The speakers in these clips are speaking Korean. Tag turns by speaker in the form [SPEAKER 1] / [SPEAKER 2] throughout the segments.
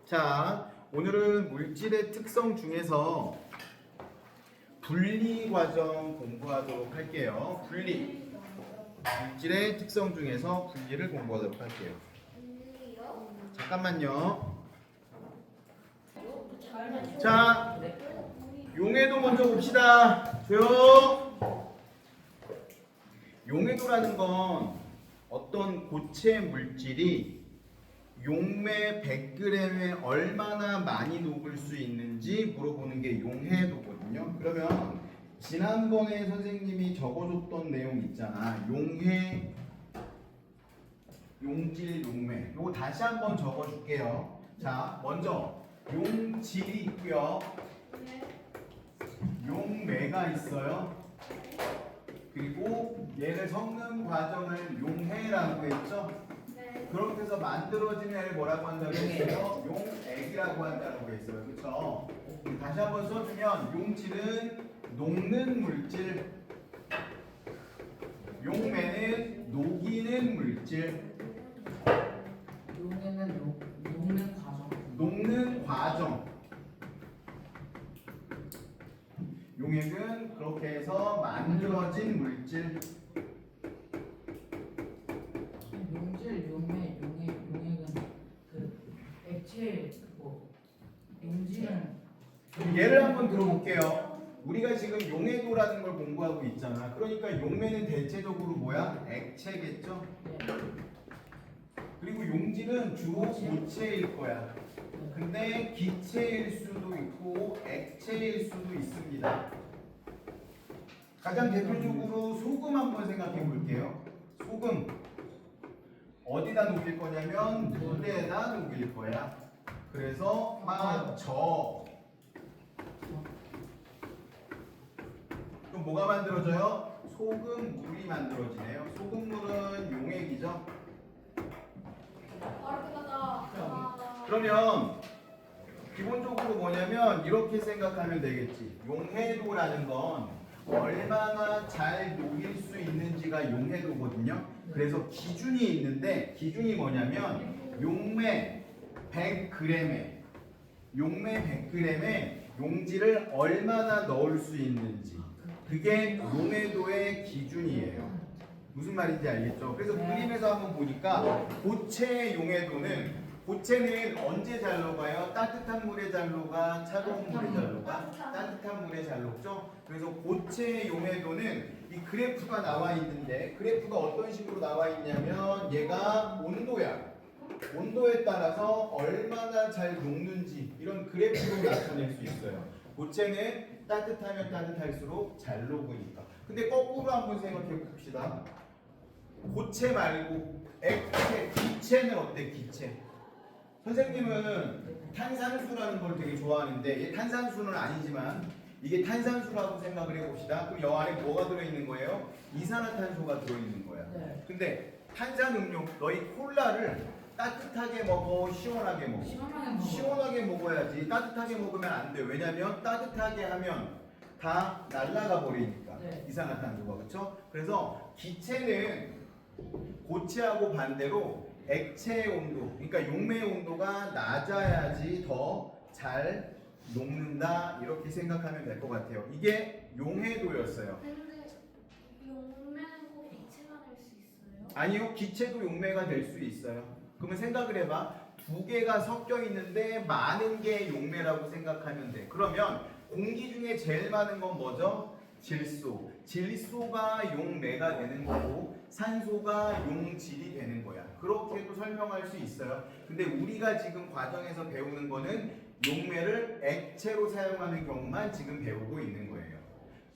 [SPEAKER 1] 자, 오늘은 물질의 특성 중에서 분리 과정 공부하도록 할게요. 분리. 물질의 특성 중에서 분리를 공부하도록 할게요. 잠깐만요. 자, 용해도 먼저 봅시다. 조용. 용해도라는 건 어떤 고체 물질이 용매 100g에 얼마나 많이 녹을 수 있는지 물어보는 게 용해도거든요. 그러면 지난번에 선생님이 적어줬던 내용 있잖아. 용해, 용질, 용매. 요거 다시 한번 적어줄게요. 자, 먼저 용질이 있고요. 용매가 있어요. 그리고 얘를 섞는 과정을 용해라고 했죠. 그렇게 해서 만들어진 애를 뭐라고 한다고 했어요? 용액이라고 한다고 했어요. 그렇죠? 다시 한번 써주면 용질은 녹는 물질, 용매는 녹이는 물질,
[SPEAKER 2] 용해는 녹는 과정.
[SPEAKER 1] 녹는 과정. 용액은 그렇게 해서 만들어진 물질.
[SPEAKER 2] 용질, 용해, 용액은 그 액체 뭐 용질은
[SPEAKER 1] 예를 한번 들어볼게요. 우리가 지금 용해도라는 걸 공부하고 있잖아. 그러니까 용매는 대체적으로 뭐야? 액체겠죠? 그리고 용질은 주로 고체일 거야. 근데 기체일 수도 있고 액체일 수도 있습니다. 가장 대표적으로 소금 한번 생각해 볼게요. 소금 어디다 녹일 거냐면 물에다 녹일 거야. 그래서 저. 그럼 뭐가 만들어져요? 소금물이 만들어지네요. 소금물은 용액이죠. 그러면 기본적으로 뭐냐면 이렇게 생각하면 되겠지. 용해도라는 건 얼마나 잘 녹일 수 있는지가 용해도거든요. 그래서 기준이 있는데 기준이 뭐냐면 용매 100g에 용질을 얼마나 넣을 수 있는지 그게 용해도의 기준이에요. 무슨 말인지 알겠죠? 그래서 그림에서 한번 보니까 고체의 용해도는 고체는 언제 잘 녹아요? 따뜻한 물에 잘 녹아? 차가운 물에 잘 녹아? 따뜻한 물에 잘 녹죠? 그래서 고체의 용해도는 이 그래프가 나와 있는데 그래프가 어떤 식으로 나와 있냐면 얘가 온도야. 온도에 따라서 얼마나 잘 녹는지 이런 그래프로 나타낼 수 있어요. 고체는 따뜻하면 따뜻할수록 잘 녹으니까. 근데 거꾸로 한번 생각해 봅시다. 고체 말고 액체, 기체는 어때? 기체. 선생님은 탄산수라는 걸 되게 좋아하는데 얘 탄산수는 아니지만 이게 탄산수라고 생각을 해봅시다. 그럼 여 안에 뭐가 들어있는 거예요? 이산화탄소가 들어있는 거야. 근데 탄산음료, 너희 콜라를 따뜻하게 먹어, 시원하게 먹어? 시원하게 먹어야지. 따뜻하게 먹으면 안 돼. 왜냐면 따뜻하게 하면 다 날아가 버리니까. 이산화탄소가. 그렇죠? 그래서 기체는 고체하고 반대로 액체의 온도, 그러니까 용매의 온도가 낮아야지 더 잘 녹는다 이렇게 생각하면 될 것 같아요. 이게 용해도였어요.
[SPEAKER 3] 근데 용매는 꼭 액체가 될 수 있어요?
[SPEAKER 1] 아니요, 기체도 용매가 될 수 있어요. 그러면 생각을 해봐. 두 개가 섞여 있는데 많은 게 용매라고 생각하면 돼. 그러면 공기 중에 제일 많은 건 뭐죠? 질소. 질소가 용매가 되는 거고 산소가 용질이 되는 거야. 그렇게도 설명할 수 있어요. 근데 우리가 지금 과정에서 배우는 거는 용매를 액체로 사용하는 경우만 지금 배우고 있는 거예요.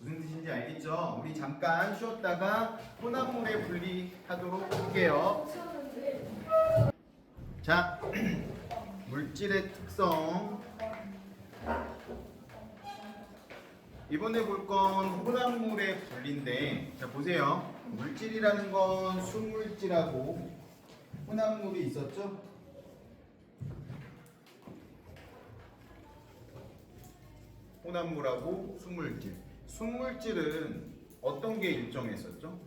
[SPEAKER 1] 무슨 뜻인지 알겠죠? 우리 잠깐 쉬었다가 혼합물에 분리하도록 할게요. 자, 물질의 특성. 이번에 볼 건 혼합물의 분리인데, 자 보세요. 물질이라는 건 순물질하고 혼합물이 있었죠? 혼합물하고 순물질. 순물질은 어떤 게 일정했었죠?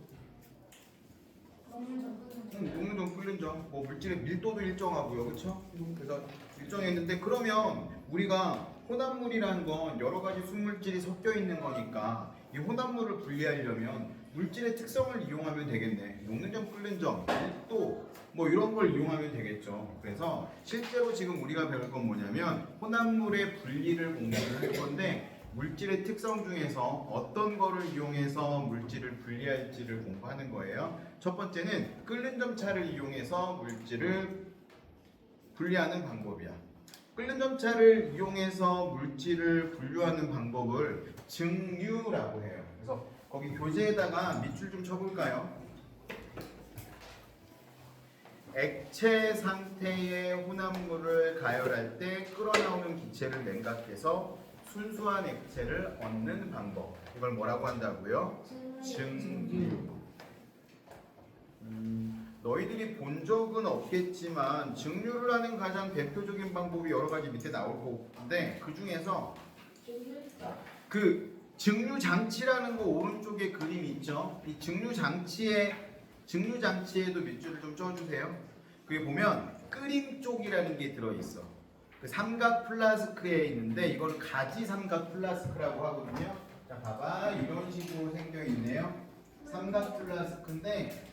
[SPEAKER 1] 녹는 점 끓는 점, 뭐 물질의 밀도도 일정하고요, 그렇죠? 그래서 일정했는데 그러면 우리가 혼합물이라는 건 여러 가지 순물질이 섞여 있는 거니까 이 혼합물을 분리하려면 물질의 특성을 이용하면 되겠네. 녹는 점, 끓는 점, 밀도 뭐 이런 걸 이용하면 되겠죠. 그래서 실제로 지금 우리가 배울 건 뭐냐면 혼합물의 분리를 공부를 할 건데 물질의 특성 중에서 어떤 거를 이용해서 물질을 분리할지를 공부하는 거예요. 첫 번째는 끓는 점차를 이용해서 물질을 분리하는 방법이야. 끓는 점차를 이용해서 물질을 분류하는 방법을 증류라고 해요. 그래서 거기 교재에다가 밑줄 좀 쳐볼까요? 액체 상태의 혼합물을 가열할 때 끓어나오는 기체를 냉각해서 순수한 액체를 얻는 방법. 이걸 뭐라고 한다고요? 증류. 너희들이 본 적은 없겠지만 증류를 하는 가장 대표적인 방법이 여러 가지 밑에 나올 건데 그 중에서 그 증류 장치라는 거 오른쪽에 그림 있죠? 이 증류 장치에도 밑줄을 좀 쳐주세요. 그게 보면 끓임 쪽이라는 게 들어 있어. 그 삼각 플라스크에 있는데 이걸 가지 삼각 플라스크라고 하거든요. 자, 봐봐. 이런 식으로 생겨 있네요. 삼각 플라스크인데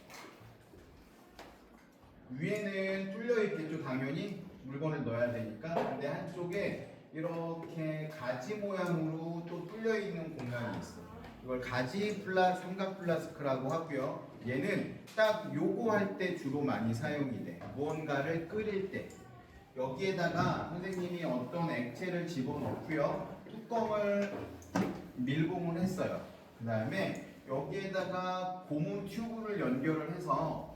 [SPEAKER 1] 위에는 뚫려 있겠죠. 당연히 물건을 넣어야 되니까. 근데 한쪽에 이렇게 가지 모양으로 또 뚫려 있는 공간이 있어. 이걸 삼각 플라스크라고 하고요. 얘는 딱 요거 할 때 주로 많이 사용이 돼. 무언가를 끓일 때. 여기에다가 선생님이 어떤 액체를 집어넣고요. 뚜껑을 밀봉을 했어요. 그 다음에 여기에다가 고무 튜브를 연결을 해서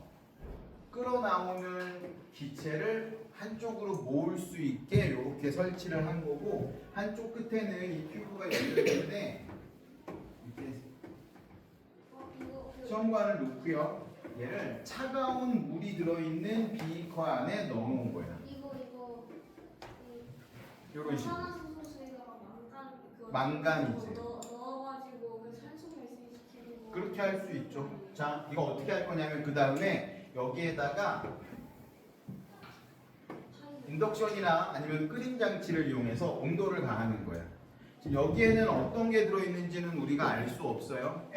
[SPEAKER 1] 끓어나오는 기체를 한쪽으로 모을 수 있게 이렇게 설치를 한 거고 한쪽 끝에는 이 튜브가 연결되는데 이렇게 시험관을 놓고요. 얘를 차가운 물이 들어있는 비커 안에 넣어놓은 거예요. 이런 식으로. 망간이지.
[SPEAKER 3] 넣어가지고 그 산소 발생시키는 거.
[SPEAKER 1] 그렇게 할 수 있죠. 자, 이거 어떻게 할 거냐면 그 다음에 여기에다가 인덕션이나 아니면 끓임 장치를 이용해서 온도를 가하는 거야. 지금 여기에는 어떤 게 들어있는지는 우리가 알 수 없어요.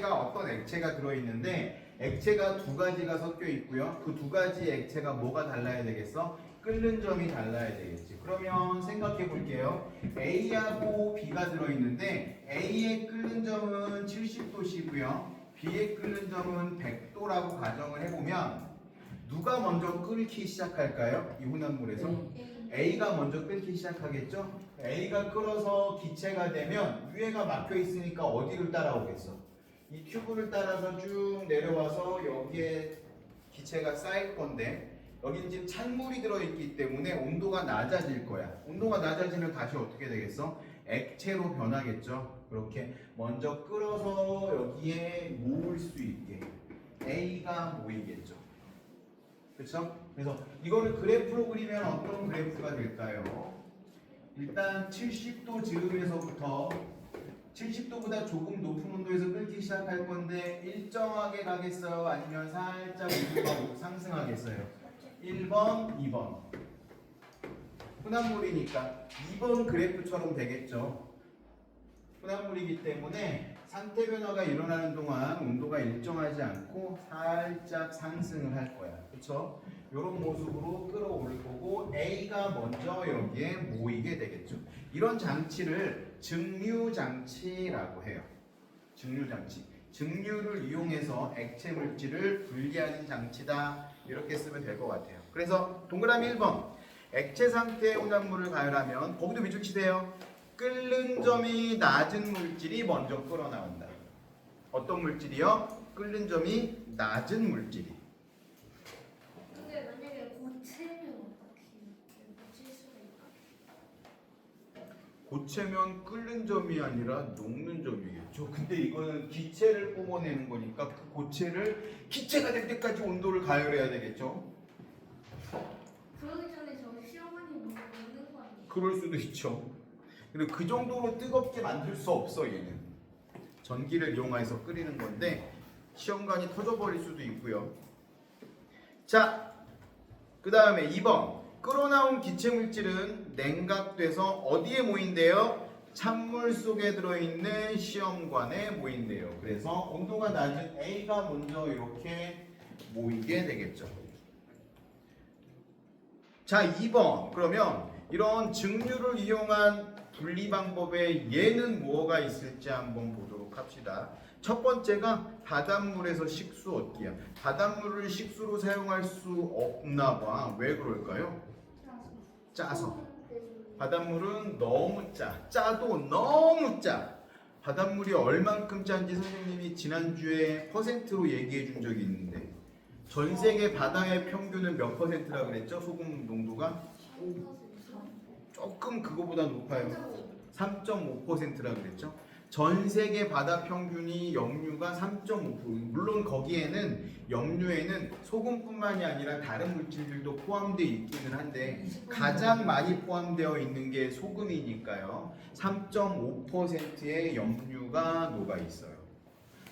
[SPEAKER 1] 어떤 액체가 들어있는데 액체가 두 가지가 섞여 있고요. 그 두 가지 액체가 뭐가 달라야 되겠어? 끓는 점이 달라야 되겠지. 그러면 생각해 볼게요. A하고 B가 들어있는데 A의 끓는 점은 70도씨고요. B의 끓는 점은 100도라고 가정을 해보면 누가 먼저 끓기 시작할까요? 이 혼합물에서? A가 먼저 끓기 시작하겠죠? A가 끓어서 기체가 되면 위에가 막혀 있으니까 어디를 따라오겠어? 이 튜브를 따라서 쭉 내려와서 여기에 기체가 쌓일 건데 여기는 지금 찬물이 들어있기 때문에 온도가 낮아질 거야. 온도가 낮아지면 다시 어떻게 되겠어? 액체로 변하겠죠. 그렇게 먼저 끓어서 여기에 모을 수 있게 A가 모이겠죠. 그렇죠? 그래서 이거를 그래프로 그리면 어떤 그래프가 될까요? 일단 70도 즈음에서부터 70도보다 조금 높은 온도에서 끓기 시작할 건데 일정하게 가겠어요? 아니면 살짝 온도가 상승하겠어요? 1번, 2번. 혼합물이니까 2번 그래프처럼 되겠죠. 혼합물이기 때문에 상태 변화가 일어나는 동안 온도가 일정하지 않고 살짝 상승을 할 거야. 그렇죠? 이런 모습으로 끌어올 거고 A가 먼저 여기에 모이게 되겠죠. 이런 장치를 증류 장치라고 해요. 증류 장치. 증류를 이용해서 액체 물질을 분리하는 장치다. 이렇게 쓰면 될 것 같아요. 그래서 동그라미 1번. 액체 상태의 혼합물을 가열하면 거기도 밑줄 치세요. 끓는 점이 낮은 물질이 먼저 끓어나온다. 어떤 물질이요? 끓는 점이 낮은 물질이.
[SPEAKER 3] 근데 만약에 고체면 어떻게 고칠 수가 있나?
[SPEAKER 1] 고체면 끓는 점이 아니라 녹는 점이겠죠. 근데 이거는 기체를 뿜어내는 거니까 그 고체를 기체가 될 때까지 온도를 가열해야 되겠죠.
[SPEAKER 3] 그러기 전에 저 시어머니 먹는 거 아니에요?
[SPEAKER 1] 그럴 수도 있죠. 근데 그 정도로 뜨겁게 만들 수 없어 얘는. 전기를 이용해서 끓이는 건데 시험관이 터져버릴 수도 있고요. 자, 그 다음에 2번. 끓어나온 기체물질은 냉각돼서 어디에 모인대요? 찬물 속에 들어있는 시험관에 모인대요. 그래서 온도가 낮은 A가 먼저 이렇게 모이게 되겠죠. 자, 2번. 그러면 이런 증류를 이용한 분리 방법에 얘는 뭐가 있을지 한번 보도록 합시다. 첫 번째가 바닷물에서 식수 얻기야. 바닷물을 식수로 사용할 수 없나 봐. 왜 그럴까요? 짜서. 바닷물은 너무 짜. 짜도 너무 짜. 바닷물이 얼만큼 짠지 선생님이 지난주에 퍼센트로 얘기해 준 적이 있는데 전 세계 바다의 평균은 몇 퍼센트라 그랬죠? 소금 농도가? 조금 그거보다 높아요. 3.5%라 그랬죠? 전 세계 바다 평균이 염류가 3.5%. 물론 거기에는 염류에는 소금뿐만이 아니라 다른 물질들도 포함되어 있기는 한데 가장 많이 포함되어 있는 게 소금이니까요. 3.5%의 염류가 녹아 있어요.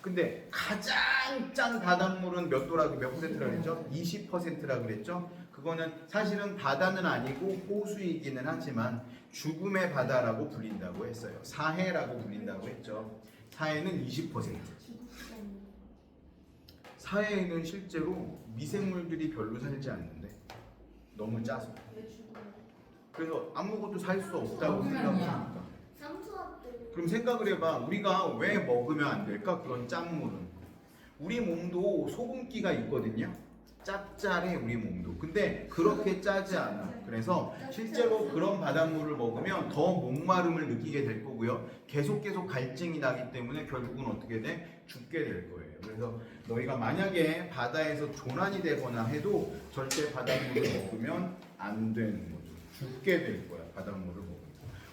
[SPEAKER 1] 근데 가장 짠 바닷물은 몇 퍼센트라 그랬죠? 20%라 그랬죠? 그거는 사실은 바다는 아니고 호수이기는 하지만 죽음의 바다라고 불린다고 했어요. 사해라고 불린다고 했죠. 사해는 20%. 사해에는 실제로 미생물들이 별로 살지 않는데 너무 짜서. 그래서 아무것도 살 수 없다고 생각합니다. 그럼 생각을 해봐. 우리가 왜 먹으면 안 될까? 그런 짠물은. 우리 몸도 소금기가 있거든요. 짭짤해 우리 몸도. 근데 그렇게 짜지 않아. 그래서 실제로 그런 바닷물을 먹으면 더 목마름을 느끼게 될 거고요. 계속 갈증이 나기 때문에 결국은 어떻게 돼? 죽게 될 거예요. 그래서 너희가 만약에 바다에서 조난이 되거나 해도 절대 바닷물을 먹으면 안 되는 거죠. 죽게 될 거야. 바닷물을 먹으면.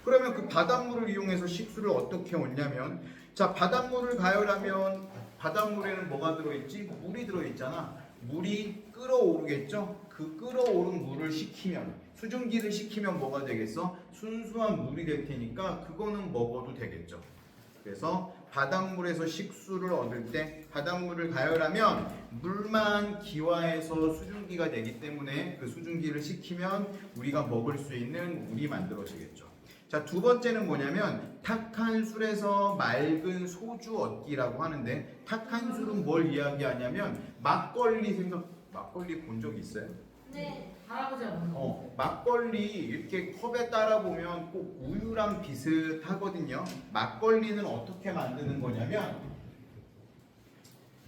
[SPEAKER 1] 그러면 그 바닷물을 이용해서 식수를 어떻게 얻냐면, 자, 바닷물을 가열하면 바닷물에는 뭐가 들어있지? 물이 들어있잖아. 물이 끓어오르겠죠? 그 끓어오른 물을 식히면, 수증기를 식히면 뭐가 되겠어? 순수한 물이 될 테니까 그거는 먹어도 되겠죠. 그래서 바닷물에서 식수를 얻을 때 바닷물을 가열하면 물만 기화해서 수증기가 되기 때문에 그 수증기를 식히면 우리가 먹을 수 있는 물이 만들어지겠죠. 자, 두 번째는 뭐냐면 탁한 술에서 맑은 소주 얻기라고 하는데, 탁한 술은 뭘 이야기하냐면 막걸리 본 적 있어요?
[SPEAKER 3] 네.
[SPEAKER 2] 할아버지가 먹는 거.
[SPEAKER 1] 막걸리 이렇게 컵에 따라 보면 꼭 우유랑 비슷하거든요. 막걸리는 어떻게 만드는 거냐면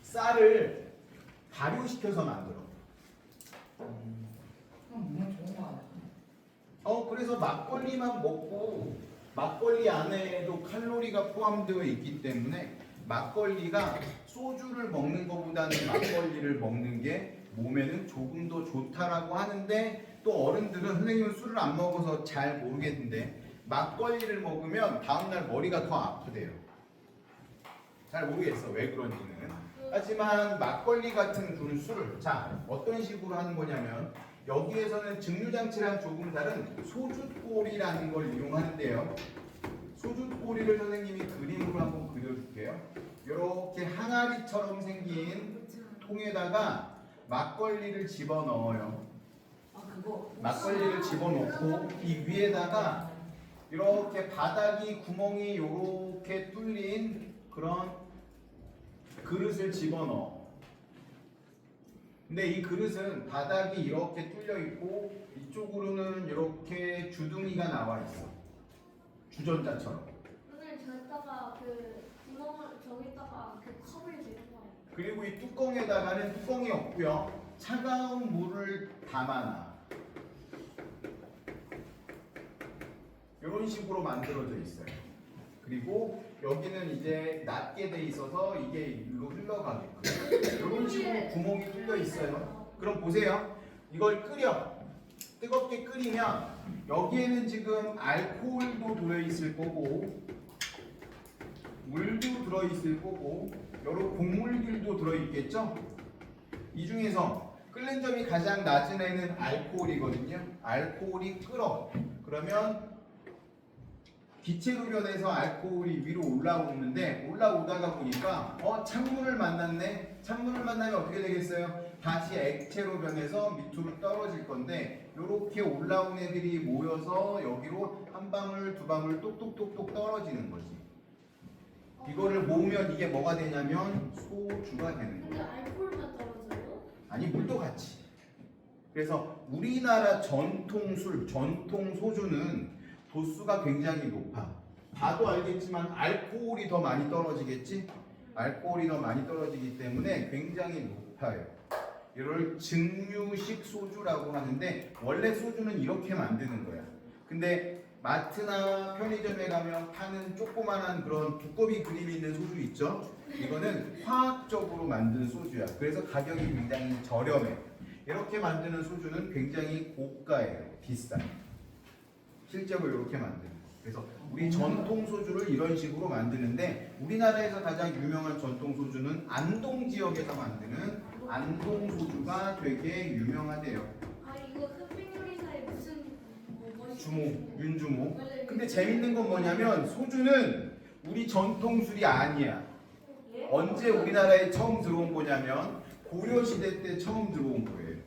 [SPEAKER 1] 쌀을 발효시켜서 만들어.
[SPEAKER 2] 몸에 좋은 거 같아.
[SPEAKER 1] 그래서 막걸리만 먹고 막걸리 안에도 칼로리가 포함되어 있기 때문에 막걸리가 소주를 먹는 것보다는 막걸리를 먹는 게 몸에는 조금 더 좋다라고 하는데, 또 어른들은 선생님은 술을 안 먹어서 잘 모르겠는데 막걸리를 먹으면 다음날 머리가 더 아프대요. 잘 모르겠어 왜 그런지는. 하지만 막걸리 같은 그런 술을, 자, 어떤 식으로 하는 거냐면 여기에서는 증류장치랑 조금 다른 소주꼬리라는 걸 이용하는데요. 소주꼬리를 선생님이 그림으로 한번 그려줄게요. 이렇게 항아리처럼 생긴 통에다가 막걸리를 집어넣어요. 막걸리를 집어넣고 이 위에다가 이렇게 바닥이 구멍이 이렇게 뚫린 그런 그릇을 집어넣어. 근데 이 그릇은 바닥이 이렇게 뚫려 있고 이쪽으로는 이렇게 주둥이가 나와 있어. 주전자처럼.
[SPEAKER 3] 오늘 저기다가 그 구멍을 저기다가 그 컵을 넣는 거예요.
[SPEAKER 1] 그리고 이 뚜껑에다가는 뚜껑이 없고요. 차가운 물을 담아놔. 이런 식으로 만들어져 있어요. 그리고 여기는 이제 낮게 돼 있어서 이게 일로 흘러가게끔 이런 식으로 구멍이 뚫려 있어요. 그럼 보세요. 이걸 끓여. 뜨겁게 끓이면 여기에는 지금 알코올도 들어있을 거고 물도 들어있을 거고 여러 곡물들도 들어있겠죠? 이 중에서 끓는 점이 가장 낮은 애는 알코올이거든요. 알코올이 끓어. 그러면 기체로 변해서 알코올이 위로 올라오는데, 올라오다가 보니까 찬물을 만났네. 찬물을 만나면 어떻게 되겠어요? 다시 액체로 변해서 밑으로 떨어질 건데 이렇게 올라온 애들이 모여서 여기로 한 방울 두 방울 똑똑똑똑 떨어지는 거지. 이거를 모으면 이게 뭐가 되냐면 소주가 되는
[SPEAKER 3] 근데
[SPEAKER 1] 거야.
[SPEAKER 3] 알코올만 떨어져요?
[SPEAKER 1] 아니 물도 같이. 그래서 우리나라 전통술, 전통 소주는 도수가 굉장히 높아. 봐도 알겠지만 알코올이 더 많이 떨어지겠지? 알코올이 더 많이 떨어지기 때문에 굉장히 높아요. 이걸 증류식 소주라고 하는데 원래 소주는 이렇게 만드는 거야. 근데 마트나 편의점에 가면 파는 조그만한 그런 두꺼비 그림 있는 소주 있죠? 이거는 화학적으로 만든 소주야. 그래서 가격이 굉장히 저렴해. 이렇게 만드는 소주는 굉장히 고가예요. 비싸. 실제로 이렇게 만드는 거. 그래서 우리 전통 소주를 이런 식으로 만드는데 우리나라에서 가장 유명한 전통 소주는 안동 지역에서 만드는 안동 소주가 되게 유명하대요.
[SPEAKER 3] 아 이거 흑백 요리사의 무슨
[SPEAKER 1] 주모, 윤주모.
[SPEAKER 3] 맞아요.
[SPEAKER 1] 근데 재밌는 건 뭐냐면 소주는 우리 전통 술이 아니야.
[SPEAKER 3] 예?
[SPEAKER 1] 언제 우리나라에 처음 들어온 거냐면 고려 시대 때 처음 들어온 거예요.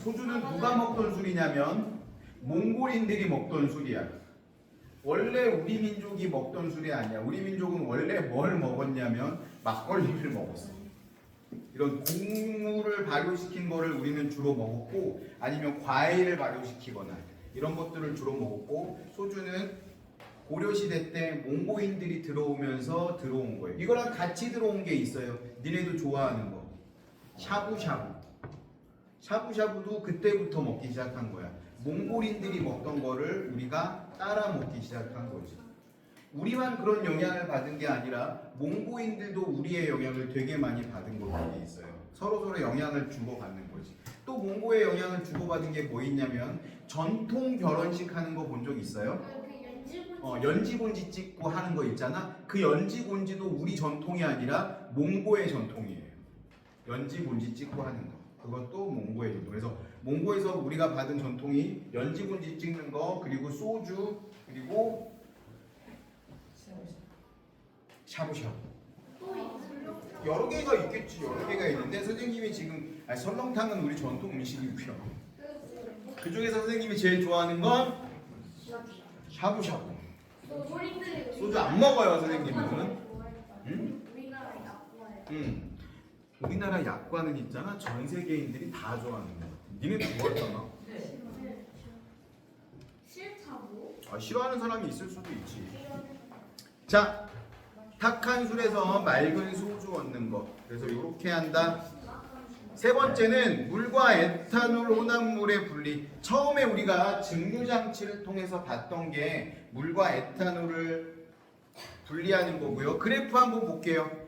[SPEAKER 1] 소주는 누가 먹던 술이냐면 몽골인들이 먹던 술이야. 원래 우리 민족이 먹던 술이 아니야. 우리 민족은 원래 뭘 먹었냐면 막걸리를 먹었어. 이런 곡물을 발효시킨 거를 우리는 주로 먹었고 아니면 과일을 발효시키거나 이런 것들을 주로 먹었고 소주는 고려시대 때 몽고인들이 들어오면서 들어온 거예요. 이거랑 같이 들어온 게 있어요. 니네도 좋아하는 거. 샤브샤브. 샤브샤브도 그때부터 먹기 시작한 거야. 몽골인들이 먹던 거를 우리가 따라 먹기 시작한 거지. 우리만 그런 영향을 받은 게 아니라 몽고인들도 우리의 영향을 되게 많이 받은 것들이 있어요. 서로서로 영향을 주고받는 거지. 또 몽고의 영향을 주고받은 게 뭐 있냐면 전통 결혼식 하는 거 본 적 있어요?
[SPEAKER 3] 그
[SPEAKER 1] 연지곤지 찍고 하는 거 있잖아. 그 연지곤지도 우리 전통이 아니라 몽고의 전통이에요. 연지곤지 찍고 하는 거. 그것도 몽고의 전통. 그래서 몽고에서 우리가 받은 전통이 연지곤지 찍는 거, 그리고 소주, 그리고 샤브샤브.
[SPEAKER 3] 또 있어요?
[SPEAKER 1] 여러 개가 있겠지. 여러 개가 있는데 선생님이 지금 설렁탕은 우리 전통 음식이고요. 그 중에서 선생님이 제일 좋아하는 건 샤브샤브. 소주 안 먹어요, 선생님은. 응?
[SPEAKER 3] 우리나라 약과예요.
[SPEAKER 1] 우리나라 약과는 있잖아. 전 세계인들이 다 좋아하는 거. 니네도 좋아했잖아.
[SPEAKER 3] 싫다고?
[SPEAKER 1] 싫어하는 사람이 있을 수도 있지. 자, 탁한 술에서 맑은 소주 얻는 거. 그래서 이렇게 한다. 세 번째는 물과 에탄올 혼합물의 분리. 처음에 우리가 증류장치를 통해서 봤던 게 물과 에탄올을 분리하는 거고요. 그래프 한번 볼게요.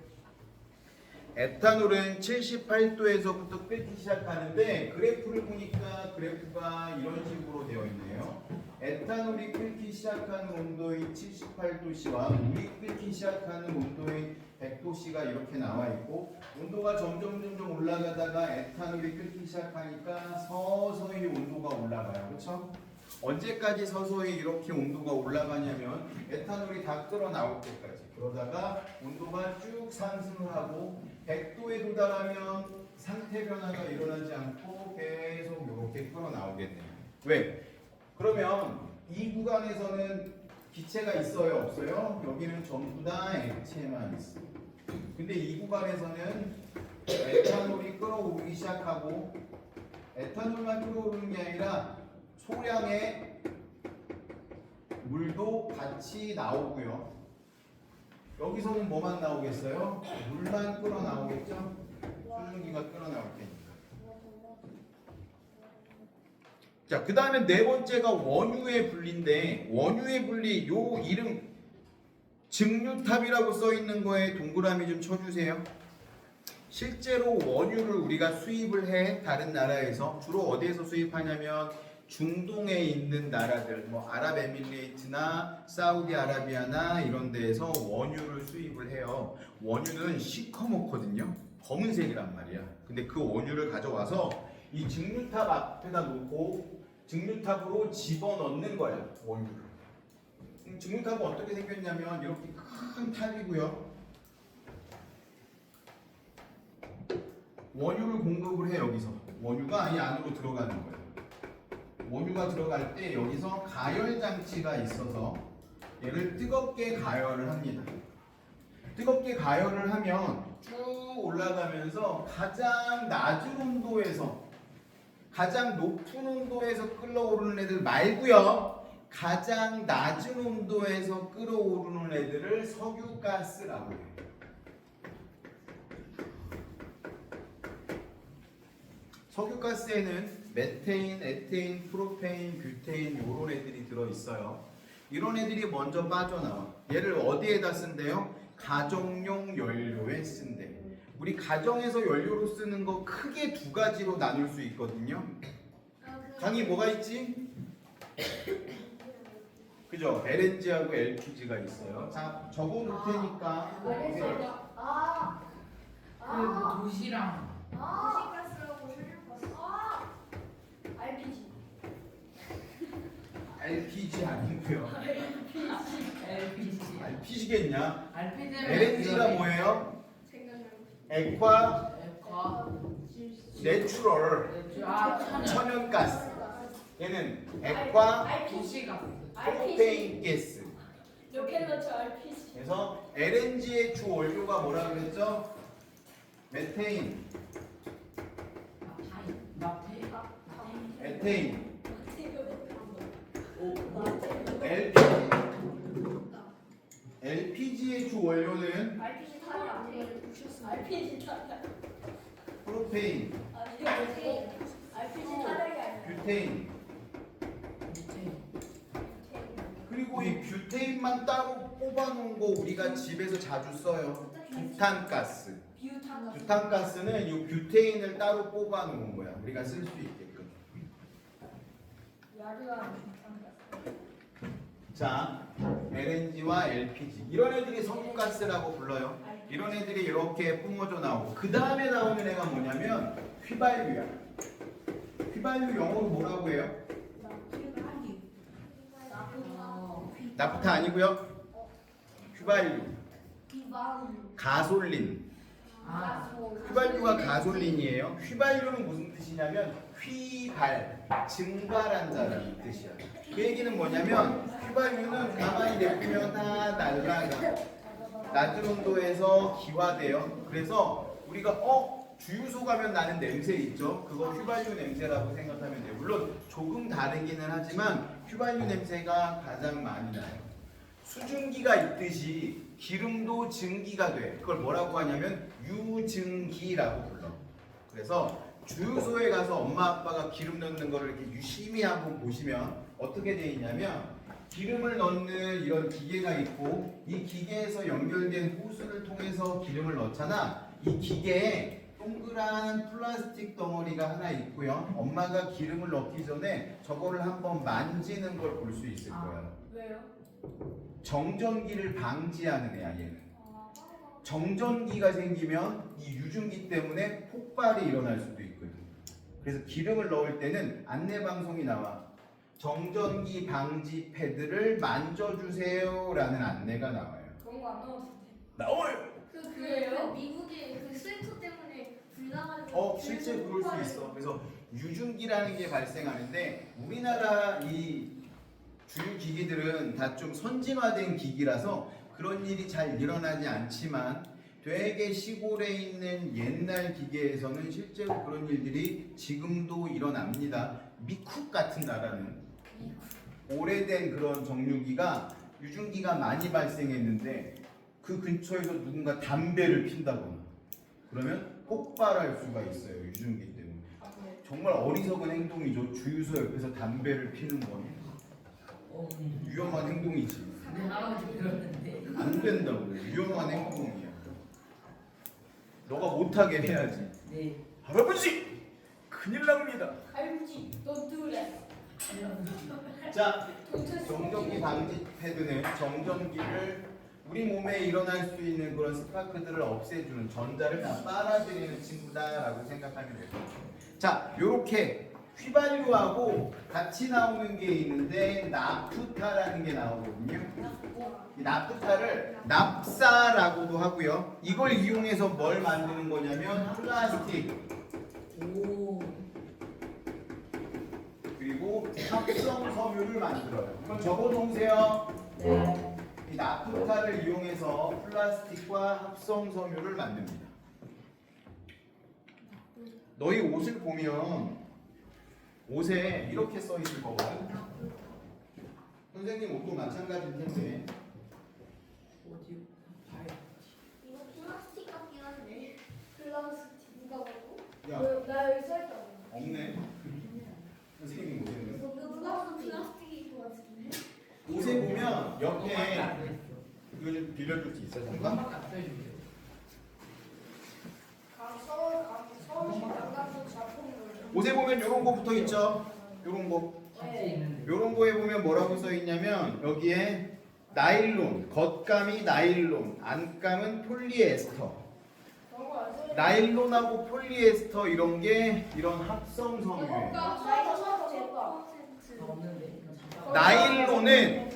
[SPEAKER 1] 에탄올은 78도에서부터 끓기 시작하는데 그래프를 보니까 그래프가 이런 식으로 되어 있네요. 에탄올이 끓기 시작하는 온도인 78도씨와 물이 끓기 시작하는 온도인 100도씨가 이렇게 나와 있고 온도가 점점 올라가다가 에탄올이 끓기 시작하니까 서서히 온도가 올라가요. 그렇죠? 언제까지 서서히 이렇게 온도가 올라가냐면 에탄올이 다 끓어 나올 때까지. 그러다가 온도가 쭉 상승을 하고 100도에 도달하면 상태 변화가 일어나지 않고 계속 이렇게 끓어 나오겠네요. 왜? 그러면 이 구간에서는 기체가 있어요? 없어요? 여기는 전부 다 액체만 있어. 근데 이 구간에서는 에탄올이 끓어오르기 시작하고 에탄올만 끓어오르는 게 아니라 소량의 물도 같이 나오고요. 여기서는 뭐만 나오겠어요? 물만 끓어 나오겠죠? 수증기가 끓어 나올 테니까. 자, 그 다음에 네 번째가 원유의 분리인데 원유의 분리 요 이름 증류탑이라고 써 있는 거에 동그라미 좀 쳐주세요. 실제로 원유를 우리가 수입을 해 다른 나라에서 주로 어디에서 수입하냐면 중동에 있는 나라들 뭐 아랍에미레이트나 사우디아라비아나 이런 데에서 원유를 수입을 해요. 원유는 시커멓거든요. 검은색이란 말이야. 근데 그 원유를 가져와서 이 증류탑 앞에다 놓고 증류탑으로 집어넣는 거야. 원유를. 증류탑은 어떻게 생겼냐면 이렇게 큰 탑이고요. 원유를 공급을 해. 여기서 원유가 이 안으로 들어가는 거예요. 원유가 들어갈 때 여기서 가열 장치가 있어서 얘를 뜨겁게 가열을 합니다. 뜨겁게 가열을 하면 쭉 올라가면서 가장 낮은 온도에서 가장 높은 온도에서 끓어오르는 애들 말고요. 가장 낮은 온도에서 끓어오르는 애들을 석유가스라고 해요. 석유가스에는 메테인, 에테인, 프로페인, 뷰테인 이런 애들이 들어있어요. 이런 애들이 먼저 빠져나와. 얘를 어디에다 쓴대요? 가정용 연료에 쓴대. 우리 가정에서 연료로 쓰는 거 크게 두 가지로 나눌 수 있거든요. 강의 뭐가 있지? 그죠? LNG하고 LPG가 있어요. 자, 적어놓을 테니까.
[SPEAKER 2] 그 도시락.
[SPEAKER 3] 도시가스라고 설명했어. RPG.
[SPEAKER 1] LPG 아니고요.
[SPEAKER 2] LPG.
[SPEAKER 1] LPG겠냐?
[SPEAKER 2] LPG는
[SPEAKER 1] LNG가 뭐예요?
[SPEAKER 3] 생각나는
[SPEAKER 1] 액화
[SPEAKER 2] 액화.
[SPEAKER 1] 내추럴 천연가스. 얘는 액화
[SPEAKER 2] 도시락.
[SPEAKER 1] 프로페인 가스.
[SPEAKER 3] 이렇게 넣죠 RPG.
[SPEAKER 1] 그래서 LNG의 주 원료가 뭐라 그랬죠? 메테인, 에테인, LPG의 주 원료는
[SPEAKER 3] RPG 타이 안 돼. RPG 타이.
[SPEAKER 1] 프로페인,
[SPEAKER 3] RPG 타이가 아니야.
[SPEAKER 1] 뷰테인. 그리고 이 뷰테인만 따로 뽑아놓은 거 우리가 집에서 자주 써요. 부탄가스. 부탄가스는 이 뷰테인을 따로 뽑아놓은 거야. 우리가 쓸 수 있게끔. 자, LNG와 LPG 이런 애들이 석유가스라고 불러요. 이런 애들이 이렇게 뿜어져 나오고 그 다음에 나오는 애가 뭐냐면 휘발유야. 휘발유 영어로 뭐라고 해요? 나프타 아니고요. 휘발유, 가솔린. 휘발유가 가솔린이에요. 휘발유는 무슨 뜻이냐면 휘발, 증발한 자라는 뜻이야. 그 얘기는 뭐냐면 휘발유는 가만히 냅두면 다 날아가. 낮은 온도에서 기화돼요. 그래서 우리가 주유소 가면 나는 냄새 있죠. 그거 휘발유 냄새라고 생각하면 돼요. 물론 조금 다르기는 하지만 휘발유 냄새가 가장 많이 나요. 수증기가 있듯이 기름도 증기가 돼. 그걸 뭐라고 하냐면 유증기라고 불러. 그래서 주유소에 가서 엄마 아빠가 기름 넣는 거를 이렇게 유심히 한번 보시면 어떻게 돼 있냐면 기름을 넣는 이런 기계가 있고 이 기계에서 연결된 호스를 통해서 기름을 넣잖아. 이 기계에 동그란 플라스틱 덩어리가 하나 있고요. 엄마가 기름을 넣기 전에 저거를 한번 만지는 걸 볼 수 있을 거예요.
[SPEAKER 3] 왜요?
[SPEAKER 1] 정전기를 방지하는 애야 얘는. 정전기가 생기면 이 유증기 때문에 폭발이 일어날 수도 있거든. 그래서 기름을 넣을 때는 안내방송이 나와. 정전기 방지 패드를 만져주세요 라는 안내가 나와요.
[SPEAKER 3] 그런 거 안 넣어도 돼.
[SPEAKER 1] 나와요!
[SPEAKER 3] 그래요? 미국의 그 스위터 때문에 불 나가지고
[SPEAKER 1] 실제 그럴 수 있어. 그래서 유증기라는 게 발생하는데 우리나라 이 주유 기기들은 다 좀 선진화된 기기라서 그런 일이 잘 일어나지 않지만 되게 시골에 있는 옛날 기계에서는 실제로 그런 일들이 지금도 일어납니다. 미쿡 같은 나라는 오래된 그런 정유기가 유증기가 많이 발생했는데 그 근처에서 누군가 담배를 핀다거나 그러면 폭발할 수가 있어요. 유증기 때문에. 정말 어리석은 행동이죠. 주유소 옆에서 담배를 피는 건 위험한 행동이지. 안 된다고요. 위험한 행동이야. 너가 못하게 해야지.
[SPEAKER 2] 네.
[SPEAKER 1] 할아버지! 큰일 납니다.
[SPEAKER 3] 할아버지, don't do that.
[SPEAKER 1] 자, 정전기 방지 패드는 정전기를 우리 몸에 일어날 수 있는 그런 스파크들을 없애주는 전자를 다 빨아들이는 친구다라고 생각하면 돼요. 자, 요렇게 휘발유하고 같이 나오는 게 있는데 나프타라는 게 나오거든요. 이 나프타를 납사라고도 하고요. 이걸 이용해서 뭘 만드는 거냐면 플라스틱
[SPEAKER 2] 오.
[SPEAKER 1] 그리고 합성 섬유를 만들어요. 그럼 적어놓으세요.
[SPEAKER 2] 네.
[SPEAKER 1] 이 나프타를 이용해서 플라스틱과 합성 섬유를 만듭니다. 너희 옷을 보면 옷에 이렇게 써 있을 거거든. 선생님 옷도 마찬가지일 텐데.
[SPEAKER 2] 어디 봐야.
[SPEAKER 3] 이거 플라스틱 같긴 한데. 플라스틱 누가 보고?
[SPEAKER 1] 야,
[SPEAKER 3] 나 여기 써있다.
[SPEAKER 1] 없네. 선생님 옷에는.
[SPEAKER 3] 누가 플라스틱일 것 같은데?
[SPEAKER 1] 옷에 보면 옆에 이거 좀 빌려줄 수 있어? 잠깐.
[SPEAKER 2] 한번밖에 안 써주세요.
[SPEAKER 3] 서울시 관광소 작품을.
[SPEAKER 1] 옷에 보면 이런 거 붙어 있죠? 이런 거.
[SPEAKER 2] 같이 있는데.
[SPEAKER 1] 이런 거에 보면 뭐라고 써 있냐면 여기에 나일론, 겉감이 나일론, 안감은 폴리에스터. 나일론하고 폴리에스터 이런 게 이런 합성 섬유예요.
[SPEAKER 2] 없는데.
[SPEAKER 1] 나일론은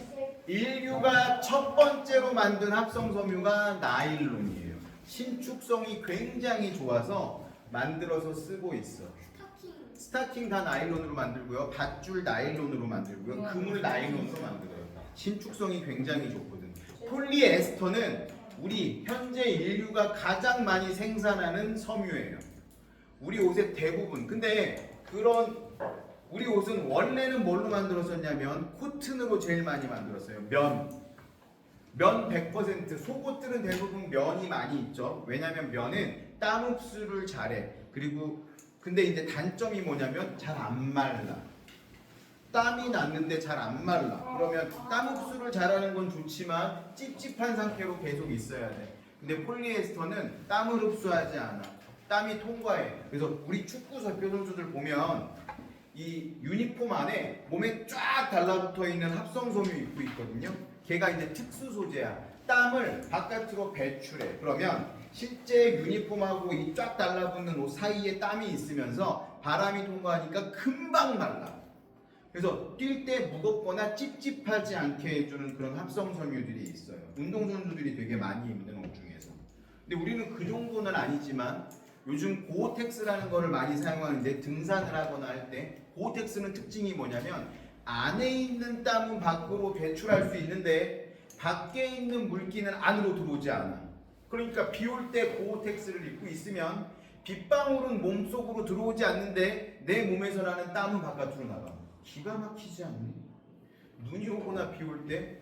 [SPEAKER 1] 인류가 첫 번째로 만든 합성 섬유가 나일론이에요. 신축성이 굉장히 좋아서 만들어서 쓰고 있어. 스타킹 다 나일론으로 만들고요. 밧줄 나일론으로 만들고요. 그물 나일론으로 만들어요. 신축성이 굉장히 좋거든. 폴리에스터는 우리 현재 인류가 가장 많이 생산하는 섬유예요. 우리 옷의 대부분. 근데 그런 우리 옷은 원래는 뭘로 만들었었냐면 코튼으로 제일 많이 만들었어요. 면 100%. 속옷들은 대부분 면이 많이 있죠. 왜냐면 면은 땀 흡수를 잘해. 그리고 근데 이제 단점이 뭐냐면 잘 안 말라. 땀이 났는데 잘 안 말라. 그러면 땀 흡수를 잘하는 건 좋지만 찝찝한 상태로 계속 있어야 돼. 근데 폴리에스터는 땀을 흡수하지 않아. 땀이 통과해. 그래서 우리 축구 대표 선수들 보면 이 유니폼 안에 몸에 쫙 달라붙어 있는 합성 섬유 입고 있거든요. 걔가 이제 특수 소재야. 땀을 바깥으로 배출해. 그러면 실제 유니폼하고 이 쫙 달라붙는 옷 사이에 땀이 있으면서 바람이 통과하니까 금방 말라. 그래서 뛸 때 무겁거나 찝찝하지 않게 해주는 그런 합성 섬유들이 있어요. 운동선수들이 되게 많이 입는 옷 중에서. 근데 우리는 그 정도는 아니지만 요즘 고어텍스라는 거를 많이 사용하는데 등산을 하거나 할 때 고어텍스는 특징이 뭐냐면 안에 있는 땀은 밖으로 배출할 수 있는데 밖에 있는 물기는 안으로 들어오지 않아. 그러니까 비 올 때 고어텍스를 입고 있으면 빗방울은 몸속으로 들어오지 않는데 내 몸에서 나는 땀은 바깥으로 나가. 기가 막히지 않니? 눈이 오거나 비 올 때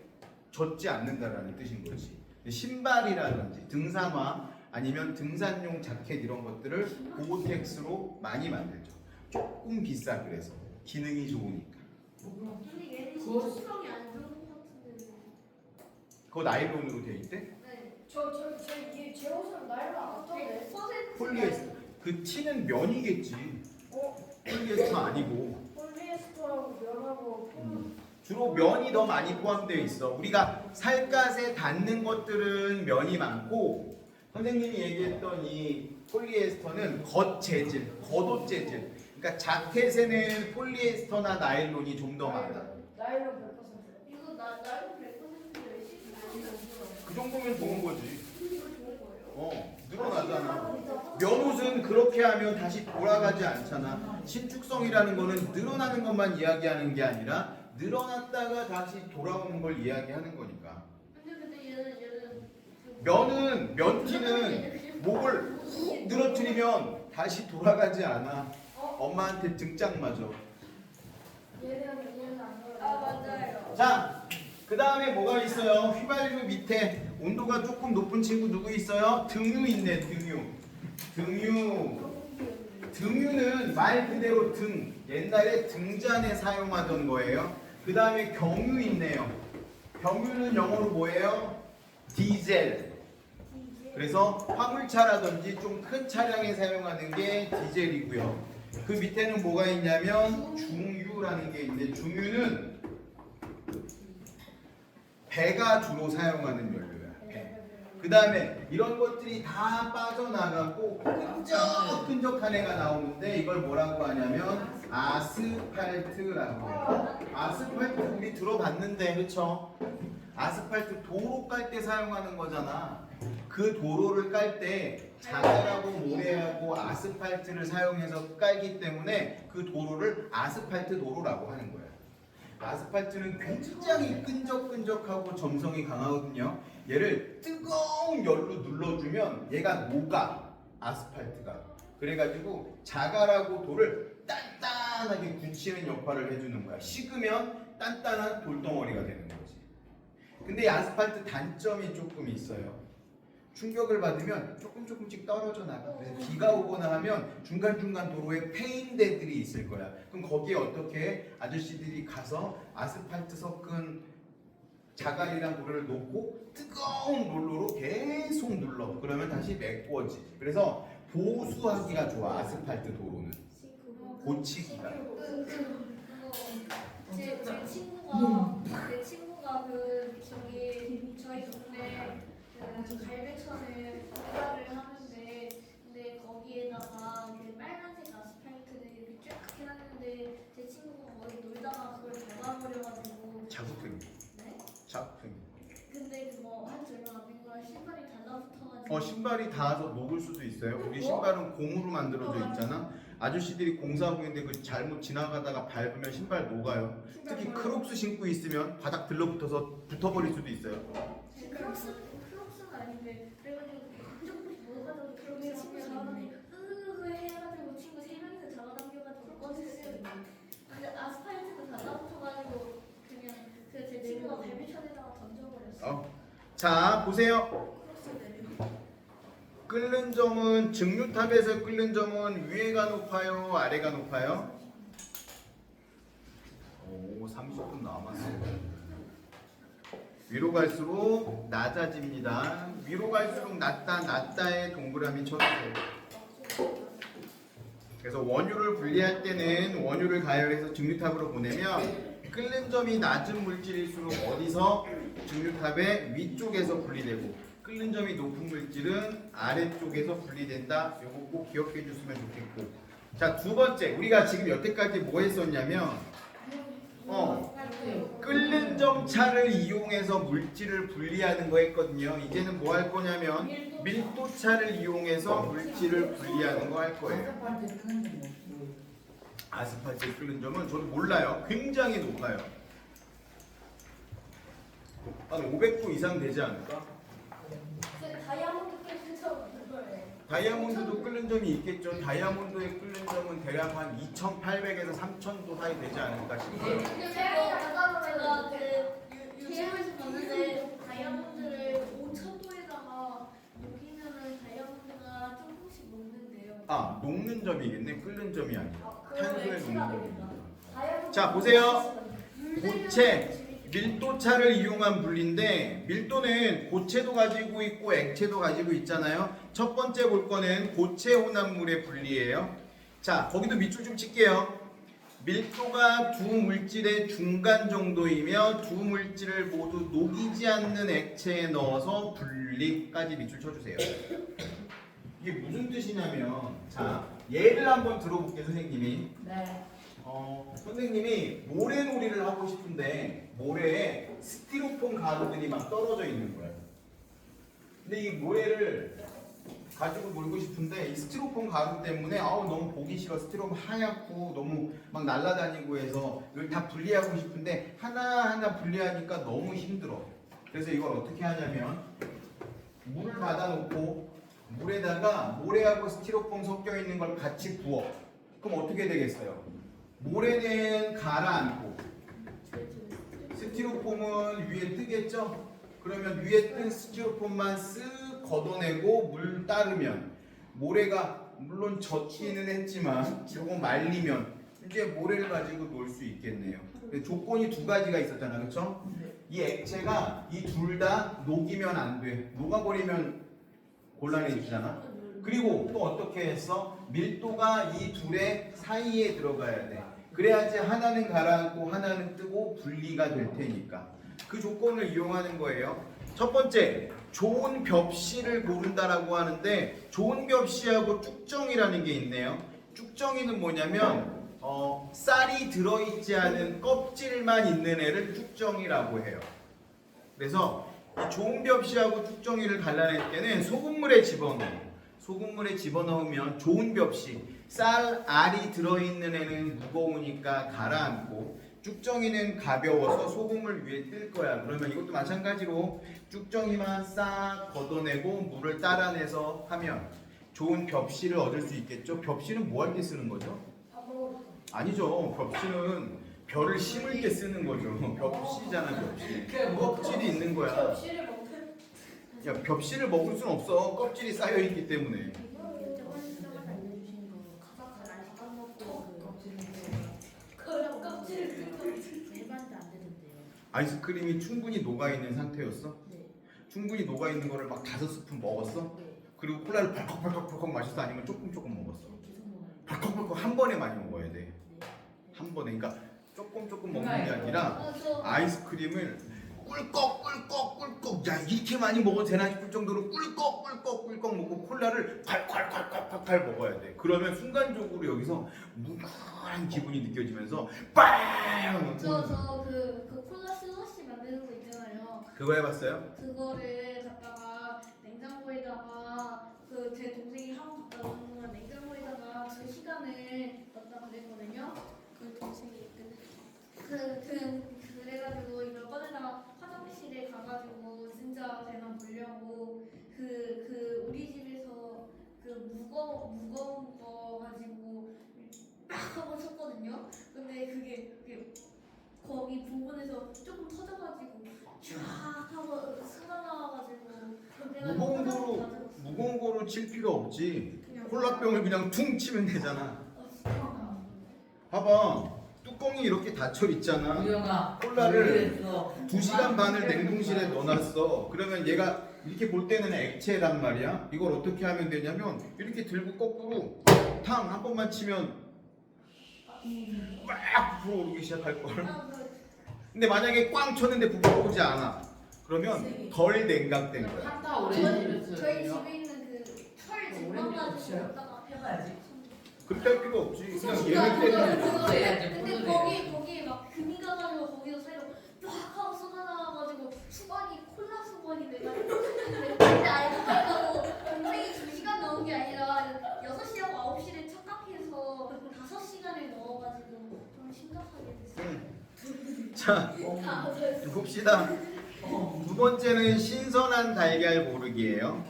[SPEAKER 1] 젖지 않는다라는 뜻인 거지. 신발이라든지 등산화 아니면 등산용 자켓 이런 것들을 고어텍스로 많이 만들죠. 조금 비싸. 그래서 기능이 좋으니까.
[SPEAKER 3] 근데 얘는
[SPEAKER 2] 그거-
[SPEAKER 3] 신축성이 안 좋은 것 같은데.
[SPEAKER 1] 그거 나일론으로 돼 있대?
[SPEAKER 3] 네.
[SPEAKER 4] 제 옷은 나일론 안 떴네.
[SPEAKER 3] 100%
[SPEAKER 1] 폴리에스터. 그 티는 면이겠지. 폴리에스터 아니고.
[SPEAKER 4] 폴리에스터라고 면하고
[SPEAKER 1] 주로 면이 더 많이 포함되어 있어. 우리가 살갗에 닿는 것들은 면이 많고 선생님이 얘기했던 이 폴리에스터는 겉 재질, 겉옷 재질. 그러니까 자켓에는 폴리에스터나 나일론이 좀 더 많아.
[SPEAKER 4] 나일론 100%.
[SPEAKER 3] 이거 나이도 100% 열심히 안 해서
[SPEAKER 1] 그 정도면 좋은 거지.
[SPEAKER 3] 이거 좋은 거예요.
[SPEAKER 1] 늘어나잖아. 면옷은 그렇게 하면 다시 돌아가지 않잖아. 신축성이라는 거는 늘어나는 것만 이야기하는 게 아니라 늘어났다가 다시 돌아오는 걸 이야기하는 거니까.
[SPEAKER 3] 근데 얘는
[SPEAKER 1] 면은 면티는 목을 훅 늘어뜨리면 다시 돌아가지 않아. 엄마한테 등짝 맞아.
[SPEAKER 4] 얘는 안 넣어요.
[SPEAKER 3] 맞아요.
[SPEAKER 1] 자, 그 다음에 뭐가 있어요? 휘발유 밑에 온도가 조금 높은 친구 누구 있어요? 등유 있네. 등유는 말 그대로 등. 옛날에 등잔에 사용하던 거예요. 그 다음에 경유 있네요. 경유는 영어로 뭐예요? 디젤. 그래서 화물차라든지 좀 큰 차량에 사용하는 게 디젤이고요. 그 밑에는 뭐가 있냐면 중유라는 게 있는데 중유는 배가 주로 사용하는 연료야. 배. 그 다음에 이런 것들이 다 빠져나가고 끈적끈적한 애가 나오는데 이걸 뭐라고 하냐면 아스팔트라고 해요. 아스팔트 우리 들어봤는데 그쵸? 아스팔트 도로 깔 때 사용하는 거잖아. 그 도로를 깔 때 자갈하고 모래하고 아스팔트를 사용해서 깔기 때문에 그 도로를 아스팔트 도로라고 하는 거야. 아스팔트는 굉장히 끈적끈적하고 점성이 강하거든요. 얘를 뜨거운 열로 눌러주면 얘가 녹아, 아스팔트가. 그래가지고 자갈하고 돌을 단단하게 굳히는 역할을 해주는 거야. 식으면 단단한 돌덩어리가 되는 거지. 근데 이 아스팔트 단점이 조금 있어요. 충격을 받으면 조금씩 떨어져 나가. 그래서 비가 오거나 하면 중간중간 도로에 페인대들이 있을 거야. 그럼 거기에 어떻게 아저씨들이 가서 아스팔트 섞은 자갈이랑 돌을 놓고 뜨거운 롤러로 계속 눌러. 그러면 다시 메꿔지. 그래서 보수하기가 좋아, 아스팔트 도로는. 고치기가.
[SPEAKER 3] 제 친구가 그 저희 동네 그 갈매천을 공사를 하는데 근데 거기에다가 그 빨간색 아스팔트를 이렇게 쫙 해놨는데 제 친구가 거기 놀다가 그걸 밟아버려가지고
[SPEAKER 1] 자국등.
[SPEAKER 3] 네?
[SPEAKER 1] 자국등.
[SPEAKER 3] 근데 그거 한 지 얼마 안 된 거라 신발이 달라붙어가지고
[SPEAKER 1] 신발이 닿아서 녹을 수도 있어요. 우리 신발은 공으로 만들어져 있잖아. 아저씨들이 공사하고 있는데 그 잘못 지나가다가 밟으면 신발 녹아요. 특히 크록스 신고 있으면 바닥 들러붙어서 붙어버릴 수도 있어요.
[SPEAKER 3] 크록스는 아닌데 그래가지고 조금씩 먹어가지고 그러면 친구 잡아당겨 해가지고 친구 3명이서 잡아당겨가지고 꺼냈어요. 근데 아스팔트도 달라붙어가지고 그냥 제 친구가 갈비천에다가 던져버렸어.
[SPEAKER 1] 자, 보세요.
[SPEAKER 3] 크록스 내리고.
[SPEAKER 1] 끓는 점은 증류탑에서 끓는 점은 위에가 높아요, 아래가 높아요? 오, 30분 남았어요. 위로 갈수록 낮아집니다. 위로 갈수록 낮다에 동그라미 쳐주세요. 그래서 원유를 분리할 때는 원유를 가열해서 증류탑으로 보내면 끓는 점이 낮은 물질일수록 어디서 증류탑의 위쪽에서 분리되고 끓는 점이 높은 물질은 아래쪽에서 분리된다. 요거 꼭 기억해 주시면 좋겠고. 자, 두 번째. 우리가 지금 여태까지 뭐 했었냐면 끓는 점 차를 이용해서 물질을 분리하는 거 했거든요. 이제는 뭐 할 거냐면 밀도 차를 이용해서 물질을 분리하는 거 할 거예요. 아스팔트 끓는 점은 저도 몰라요. 굉장히 높아요. 한 500도 이상 되지 않을까?
[SPEAKER 4] 다이아몬드 깨끗하고 그거예요.
[SPEAKER 1] 다이아몬드도 끓는 점이 있겠죠. 다이아몬드의 끓는 점은 대략 한 2800에서 3000도 사이 되지 않을까 싶어요.
[SPEAKER 3] 제가 그 유튜브에서 봤는데 다이아몬드를 5000도에다가 녹이면은 다이아몬드가 조금씩 녹는데요.
[SPEAKER 1] 아, 녹는 점이겠네. 끓는 점이 아니라 탄소에 녹는 점입니다.
[SPEAKER 4] 다이아몬드
[SPEAKER 1] 자, 보세요. 고체, 밀도차를 이용한 분리인데 밀도는 고체도 가지고 있고 액체도 가지고 있잖아요. 첫 번째 볼 거는 고체 혼합물의 분리예요. 자, 거기도 밑줄 좀 칠게요. 밀도가 두 물질의 중간 정도이며 두 물질을 모두 녹이지 않는 액체에 넣어서 분리까지 밑줄 쳐주세요. 이게 무슨 뜻이냐면, 자, 예를 한번 들어볼게요, 선생님이.
[SPEAKER 2] 네.
[SPEAKER 1] 선생님이 모래놀이를 하고 싶은데 모래에 스티로폼 가루들이 막 떨어져 있는 거예요. 근데 이 모래를 가지고 놀고 싶은데 이 스티로폼 가루 때문에 너무 보기 싫어. 스티로폼 하얗고 너무 막 날아다니고 해서 이걸 다 분리하고 싶은데 하나하나 분리하니까 너무 힘들어. 그래서 이걸 어떻게 하냐면 물을 받아놓고 물에다가 모래하고 스티로폼 섞여 있는 걸 같이 부어. 그럼 어떻게 되겠어요? 모래는 가라앉고 스티로폼은 위에 뜨겠죠? 그러면 위에 뜬 스티로폼만 쓱 걷어내고 물 따르면 모래가 물론 젖기는 했지만 조금 말리면 이제 모래를 가지고 놀 수 있겠네요. 조건이 두 가지가 있었잖아, 그렇죠? 이 액체가 이 둘 다 녹이면 안 돼. 녹아버리면 곤란해지잖아. 그리고 또 어떻게 했어? 밀도가 이 둘의 사이에 들어가야 돼. 그래야지 하나는 가라앉고 하나는 뜨고 분리가 될 테니까. 그 조건을 이용하는 거예요. 첫 번째, 좋은 벽시를 고른다라고 하는데 좋은 벽시하고 쭉정이라는 게 있네요. 쭉정이는 뭐냐면 쌀이 들어있지 않은 껍질만 있는 애를 쭉정이라고 해요. 그래서 이 좋은 벽시하고 쭉정이를 갈라낼 때는 소금물에 집어넣어요. 소금물에 집어넣으면 좋은 벽시, 쌀, 알이 들어있는 애는 무거우니까 가라앉고 쭉정이는 가벼워서 소금물 위에 뜰 거야. 그러면 이것도 마찬가지로 쭉정이만 싹 걷어내고 물을 따라내서 하면 좋은 벽시를 얻을 수 있겠죠. 벽시는 뭐 할 때 쓰는 거죠? 아니죠. 벽시는 벼를 심을 때 쓰는 거죠. 벽시잖아, 벽시. 껍질이 있는 거야.
[SPEAKER 4] 접시를 먹는
[SPEAKER 1] 야, 벽시를 먹을 순 없어. 껍질이 쌓여 있기 때문에.
[SPEAKER 4] 그런 껍질을
[SPEAKER 2] 일반도 안 되던데요.
[SPEAKER 1] 아이스크림이 충분히 녹아 있는 상태였어?
[SPEAKER 2] 네.
[SPEAKER 1] 충분히 녹아 있는 거를 막 5스푼 먹었어?
[SPEAKER 2] 네.
[SPEAKER 1] 그리고 콜라를 벌컥벌컥 마셨어? 아니면 조금 먹었어?
[SPEAKER 2] 계속 먹어요.
[SPEAKER 1] 벌컥벌컥 한 번에 많이 먹어야 돼. 한 번에. 그러니까 조금 먹는 게 아니라 아이스크림을 꿀꺽 야 이렇게 많이 먹어도 되나 싶을 정도로 꿀꺽 먹고 콜라를 콸콸콸콸콸 먹어야 돼. 그러면 순간적으로 여기서 무한한 기분이 느껴지면서 빵!
[SPEAKER 3] 저그 콜라 슬러시 만드는 거 있잖아요.
[SPEAKER 1] 그거 해봤어요?
[SPEAKER 3] 그거를 갖다가 냉장고에다가 그 제 동생이 한번 갖다 놓은 동안 냉장고에다가 2시간을 넣었다 그랬거든요. 그 동생이 그래가지고 이걸 꺼내다가 화장실에 가가지고 진짜 되나 보려고 우리 집에서 그 무거운 거 가지고 막 하고 쳤거든요. 근데 그게 거기 부분에서 조금 터져가지고 쫙 하고 쏟아나와가지고
[SPEAKER 1] 무거운 거로 칠 필요 없지.
[SPEAKER 3] 그냥
[SPEAKER 1] 콜라병을 그냥 퉁 치면 되잖아.
[SPEAKER 3] 진짜.
[SPEAKER 1] 봐봐. 뚜껑이 이렇게 닫혀 있잖아.
[SPEAKER 2] 우영아.
[SPEAKER 1] 콜라를 2시간 반을 냉동실에 넣어놨어. 그러면 얘가 이렇게 볼 때는 액체란 말이야. 이걸 어떻게 하면 되냐면 이렇게 들고 거꾸로 탕 한 번만 치면 막 불어오르기 시작할 걸. 근데 만약에 꽝 쳤는데 불어오지 않아. 그러면 덜 냉각된 거야.
[SPEAKER 2] 한타 오래
[SPEAKER 3] 저희 집에 있는 그철 쟁반 가지고 여기다가
[SPEAKER 2] 해봐야지.
[SPEAKER 1] 그렇게 할 필요 없지. 그냥
[SPEAKER 3] 그거
[SPEAKER 1] 얘를
[SPEAKER 2] 그거
[SPEAKER 3] 그거
[SPEAKER 2] 해야지,
[SPEAKER 3] 근데
[SPEAKER 2] 그거
[SPEAKER 3] 거기 막 금이 가가지고 거기서 사이로 쫙 하고 쏟아나와가지고 수건이 콜라 수건이 돼가지고 근데 알고 보니까 동생이 2시간 넣은 게 아니라 6시하고 9시를 착각해서 5시간을 넣어가지고 좀 심각하게 됐어요.
[SPEAKER 1] 자, 봅시다. 두 번째는 신선한 달걀 고르기예요.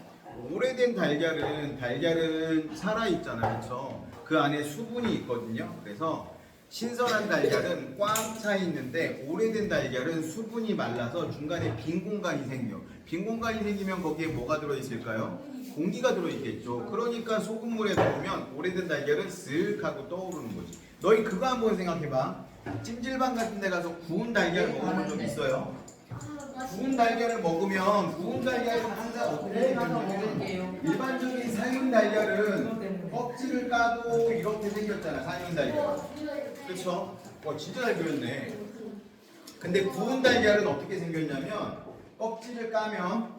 [SPEAKER 1] 오래된 달걀은 살아 있잖아요, 그렇죠? 그 안에 수분이 있거든요. 그래서 신선한 달걀은 꽉 차 있는데 오래된 달걀은 수분이 말라서 중간에 빈 공간이 생겨. 빈 공간이 생기면 거기에 뭐가 들어 있을까요? 공기가 들어 있겠죠. 그러니까 소금물에 넣으면 오래된 달걀은 쓱 하고 떠오르는 거지. 너희 그거 한번 생각해봐. 찜질방 같은 데 가서 구운 달걀 먹어본 적 있어요? 구운 달걀을 먹으면 구운 달걀은 항상 어떻게 생겼냐면 일반적인 삶은 달걀은 껍질을 까도 이렇게 생겼잖아. 삶은 달걀. 그렇죠? 진짜 잘 그렸네. 근데 구운 달걀은 어떻게 생겼냐면 껍질을 까면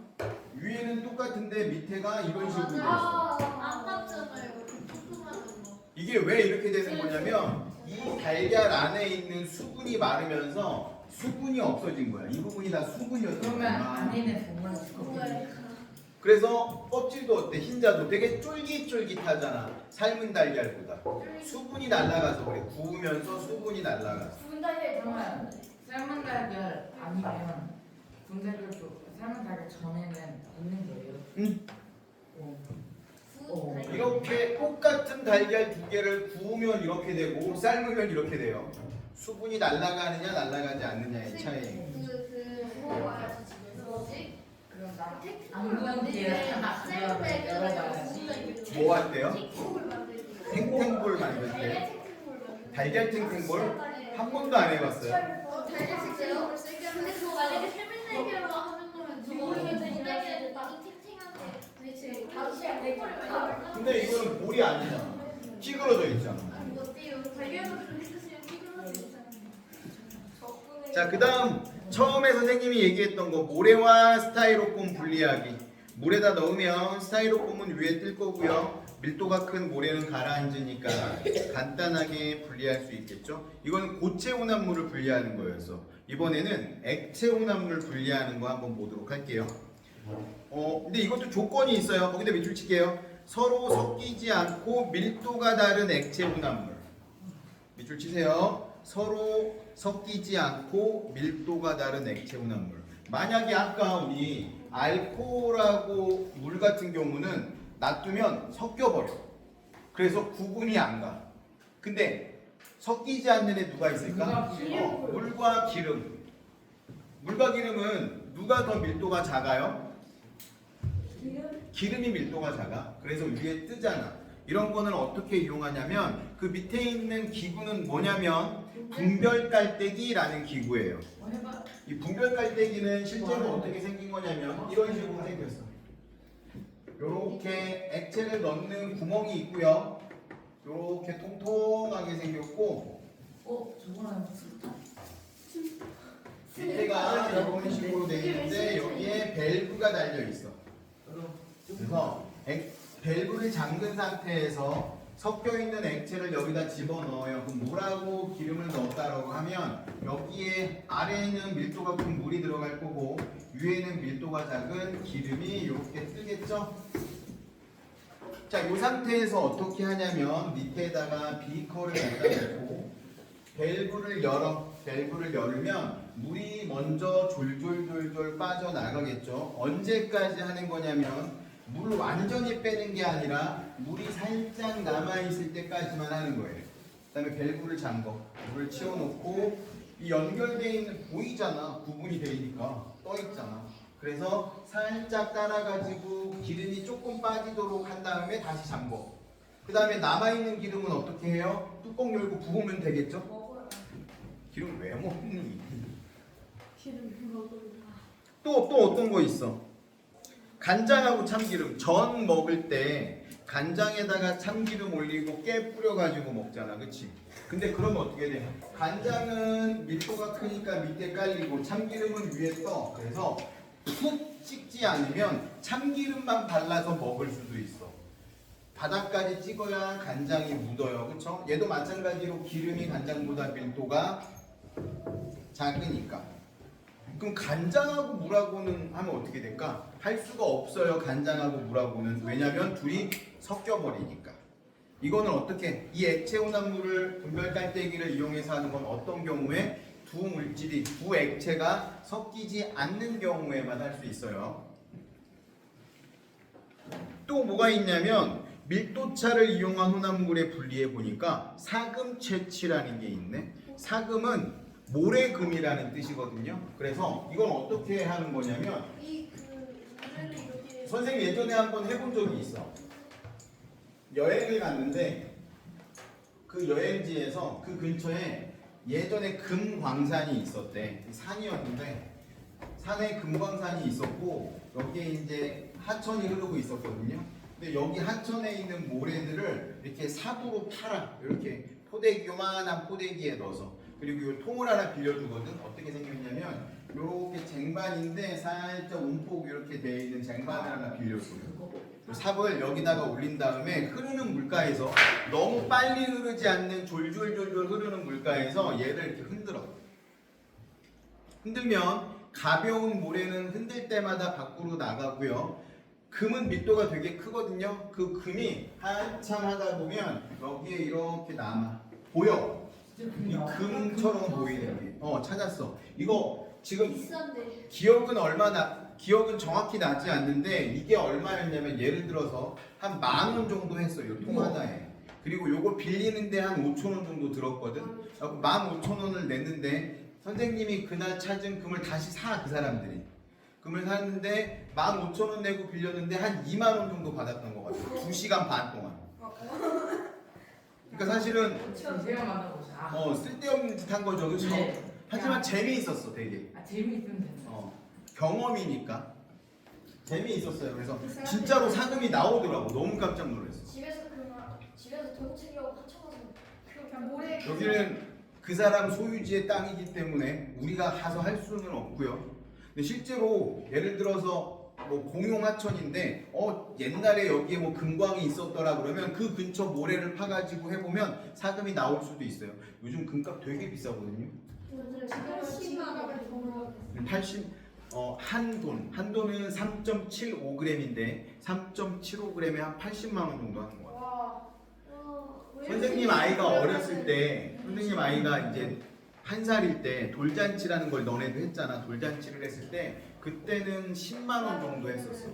[SPEAKER 1] 위에는 똑같은데 밑에가 이런 식으로 되었어.
[SPEAKER 3] 아깝잖아요. 조그마한 거.
[SPEAKER 1] 이게 왜 이렇게 되는 거냐면 이 달걀 안에 있는 수분이 마르면서 수분이 없어진 거야. 이 부분이 다 수분이었던
[SPEAKER 2] 그러면
[SPEAKER 1] 거야.
[SPEAKER 2] 안에는 정말 수고해.
[SPEAKER 1] 그래서 껍질도 어때? 흰자도 되게 쫄깃쫄깃하잖아. 삶은 달걀보다. 수분이 날아가서 그래. 구우면서 수분이 날아가서.
[SPEAKER 4] 분달에
[SPEAKER 2] 그러면 삶은 달걀 아니면 군달걀도 삶은 달걀 전에는 있는 거예요?
[SPEAKER 1] 응.
[SPEAKER 2] 어.
[SPEAKER 1] 이렇게 똑같은 달걀 두 개를 구우면 이렇게 되고 삶으면 이렇게 돼요. 수분이 날아가느냐 날아가지 않느냐의 차이.
[SPEAKER 3] 뭐지?
[SPEAKER 2] 그럼 나
[SPEAKER 3] 텍스트를
[SPEAKER 2] 안
[SPEAKER 3] 만들
[SPEAKER 2] 구운
[SPEAKER 3] 때
[SPEAKER 2] 게 하나
[SPEAKER 3] 셀프에
[SPEAKER 2] 열어봐야지.
[SPEAKER 1] 뭐 할때요?
[SPEAKER 3] 틱톡을 만들 때
[SPEAKER 1] 탱탱볼 만들 때. 달걀 탱탱볼? 한 번도 안 해봤어요.
[SPEAKER 3] 달걀 틱톡을 근데 그거 만약에 세면대기로 하는 거면 저거 이달걀 나도 틱팅한데 도대체
[SPEAKER 4] 다시 안 되고.
[SPEAKER 1] 근데 이거는 볼이 아니잖아. 찌그러져 있잖아.
[SPEAKER 3] 아니 어때요? 달걀도 좀 있으시면 찌그러져 있잖아요.
[SPEAKER 1] 자, 그 다음 처음에 선생님이 얘기했던 거 모래와 스타이로폼 분리하기. 물에다 넣으면 스타이로폼은 위에 뜰 거고요. 밀도가 큰 모래는 가라앉으니까 간단하게 분리할 수 있겠죠. 이건 고체 혼합물을 분리하는 거였어. 이번에는 액체 혼합물 분리하는 거 한번 보도록 할게요. 근데 이것도 조건이 있어요. 거기다 밑줄 칠게요. 서로 섞이지 않고 밀도가 다른 액체 혼합물. 밑줄 치세요. 서로 섞이지 않고 밀도가 다른 액체 혼합물. 만약에 아까 우리 알코올하고 물 같은 경우는 놔두면 섞여버려. 그래서 구분이 안 가. 근데 섞이지 않는 애 누가 있을까? 물과 기름. 물과 기름은 누가 더 밀도가 작아요? 기름이 밀도가 작아. 그래서 위에 뜨잖아. 이런 거는 어떻게 이용하냐면 그 밑에 있는 기구는 뭐냐면 분별 깔때기라는 기구예요.
[SPEAKER 2] 해봐.
[SPEAKER 1] 이 분별 깔때기는 실제로 어떻게 생긴 거냐면 이런 식으로 생겼어. 요렇게 액체를 넣는 구멍이 있고요. 요렇게 통통하게 생겼고
[SPEAKER 2] 저거랑 비슷한.
[SPEAKER 1] 밑에가 이런 식으로 되어 있는데 여기에 밸브가 달려 있어. 그래서 밸브를 잠근 상태에서 섞여 있는 액체를 여기다 집어넣어요. 그럼 물하고 기름을 넣었다라고 하면 여기에 아래에는 밀도가 큰 물이 들어갈 거고 위에는 밀도가 작은 기름이 이렇게 뜨겠죠? 자, 이 상태에서 어떻게 하냐면 밑에다가 비커를 갖다 놓고 밸브를 열어. 밸브를 열면 물이 먼저 졸졸졸졸 빠져나가겠죠. 언제까지 하는 거냐면 물을 완전히 빼는 게 아니라 물이 살짝 남아있을 때까지만 하는 거예요. 그 다음에 밸브를 잠궈. 물을 치워놓고 이 연결되어 있는 보이잖아. 구분이 되니까 떠있잖아. 그래서 살짝 따라가지고 기름이 조금 빠지도록 한 다음에 다시 잠궈. 그 다음에 남아있는 기름은 어떻게 해요? 뚜껑 열고 부으면 되겠죠?
[SPEAKER 3] 먹어요.
[SPEAKER 1] 기름 왜 먹니?
[SPEAKER 3] 기름 먹어요.
[SPEAKER 1] 또 어떤 거 있어? 간장하고 참기름. 전 먹을 때 간장에다가 참기름 올리고 깨 뿌려가지고 먹잖아. 그치? 근데 그러면 어떻게 돼? 간장은 밀도가 크니까 밑에 깔리고 참기름은 위에 떠. 그래서 푹 찍지 않으면 참기름만 발라서 먹을 수도 있어. 바닥까지 찍어야 간장이 묻어요. 그쵸? 얘도 마찬가지로 기름이 간장보다 밀도가 작으니까. 그럼 간장하고 물하고는 하면 어떻게 될까? 할 수가 없어요. 간장하고 물하고는. 왜냐면 둘이 섞여버리니까. 이거는 어떻게? 이 액체 혼합물을 분별 깔때기를 이용해서 하는 건 어떤 경우에? 두 물질이, 두 액체가 섞이지 않는 경우에만 할 수 있어요. 또 뭐가 있냐면 밀도차를 이용한 혼합물에 분리해 보니까 사금채취라는 게 있네. 사금은 모래금이라는 뜻이거든요. 그래서 이건 어떻게 하는 거냐면 선생님 예전에 한번 해본 적이 있어. 여행을 갔는데 그 여행지에서 그 근처에 예전에 금광산이 있었대. 산이었는데 산에 금광산이 있었고 여기에 이제 하천이 흐르고 있었거든요. 근데 여기 하천에 있는 모래들을 이렇게 삽으로 팔아. 이렇게 포대기, 요만한 포대기에 넣어서. 그리고 이 통을 하나 빌려주거든. 어떻게 생겼냐면 이렇게 쟁반인데 살짝 움푹 이렇게 되어 있는 쟁반을 하나 빌려줘요. 삽을 여기다가 올린 다음에 흐르는 물가에서 너무 빨리 흐르지 않는 졸졸졸졸 흐르는 물가에서 얘를 이렇게 흔들어. 흔들면 가벼운 모래는 흔들 때마다 밖으로 나가고요. 금은 밀도가 되게 크거든요. 그 금이 한참 하다 보면 여기에 이렇게 남아. 보여? 이 금처럼 보이는 게. 찾았어. 이거 지금
[SPEAKER 3] 비싼데.
[SPEAKER 1] 기억은 정확히 나지 않는데 이게 얼마였냐면 예를 들어서 한 10,000원 정도 했어요. 통 하나에. 그리고 요거 빌리는데 한 5,000원 정도 들었거든. 15,000원을 냈는데 선생님이 그날 찾은 금을 다시 사. 그 사람들이. 금을 샀는데 15,000원 내고 빌렸는데 한 20,000원 정도 받았던 것 같아요. 2시간 반 동안. 그러니까 사실은
[SPEAKER 2] 제가 만나보자.
[SPEAKER 1] 쓸데없는 짓 한 거죠. 그쵸?
[SPEAKER 2] 네.
[SPEAKER 1] 하지만 재미있었어 되게.
[SPEAKER 2] 재미있으면 됐어.
[SPEAKER 1] 경험이니까 재미있었어요. 그래서 진짜로 사금이 나오더라고. 너무 깜짝 놀랐어.
[SPEAKER 3] 집에서 도구 챙겨오고 하쳐가서 그냥 모래.
[SPEAKER 1] 여기는 그 사람 소유지의 땅이기 때문에 우리가 가서 할 수는 없고요. 근데 실제로 예를 들어서 뭐 공용 하천인데 옛날에 여기에 뭐 금광이 있었더라 그러면 그 근처 모래를 파가지고 해보면 사금이 나올 수도 있어요. 요즘 금값 되게 비싸거든요.
[SPEAKER 3] 80만 원을 더
[SPEAKER 1] 한돈은 3.75g인데 3.75g에 한 80만 원 정도 하는 거야.
[SPEAKER 3] 와.
[SPEAKER 1] 선생님 아이가 어렸을 때 선생님 아이가 이제 1살일 때 돌잔치라는 걸 너네도 했잖아. 돌잔치를 했을 때 그때는 10만 원 정도 했었어.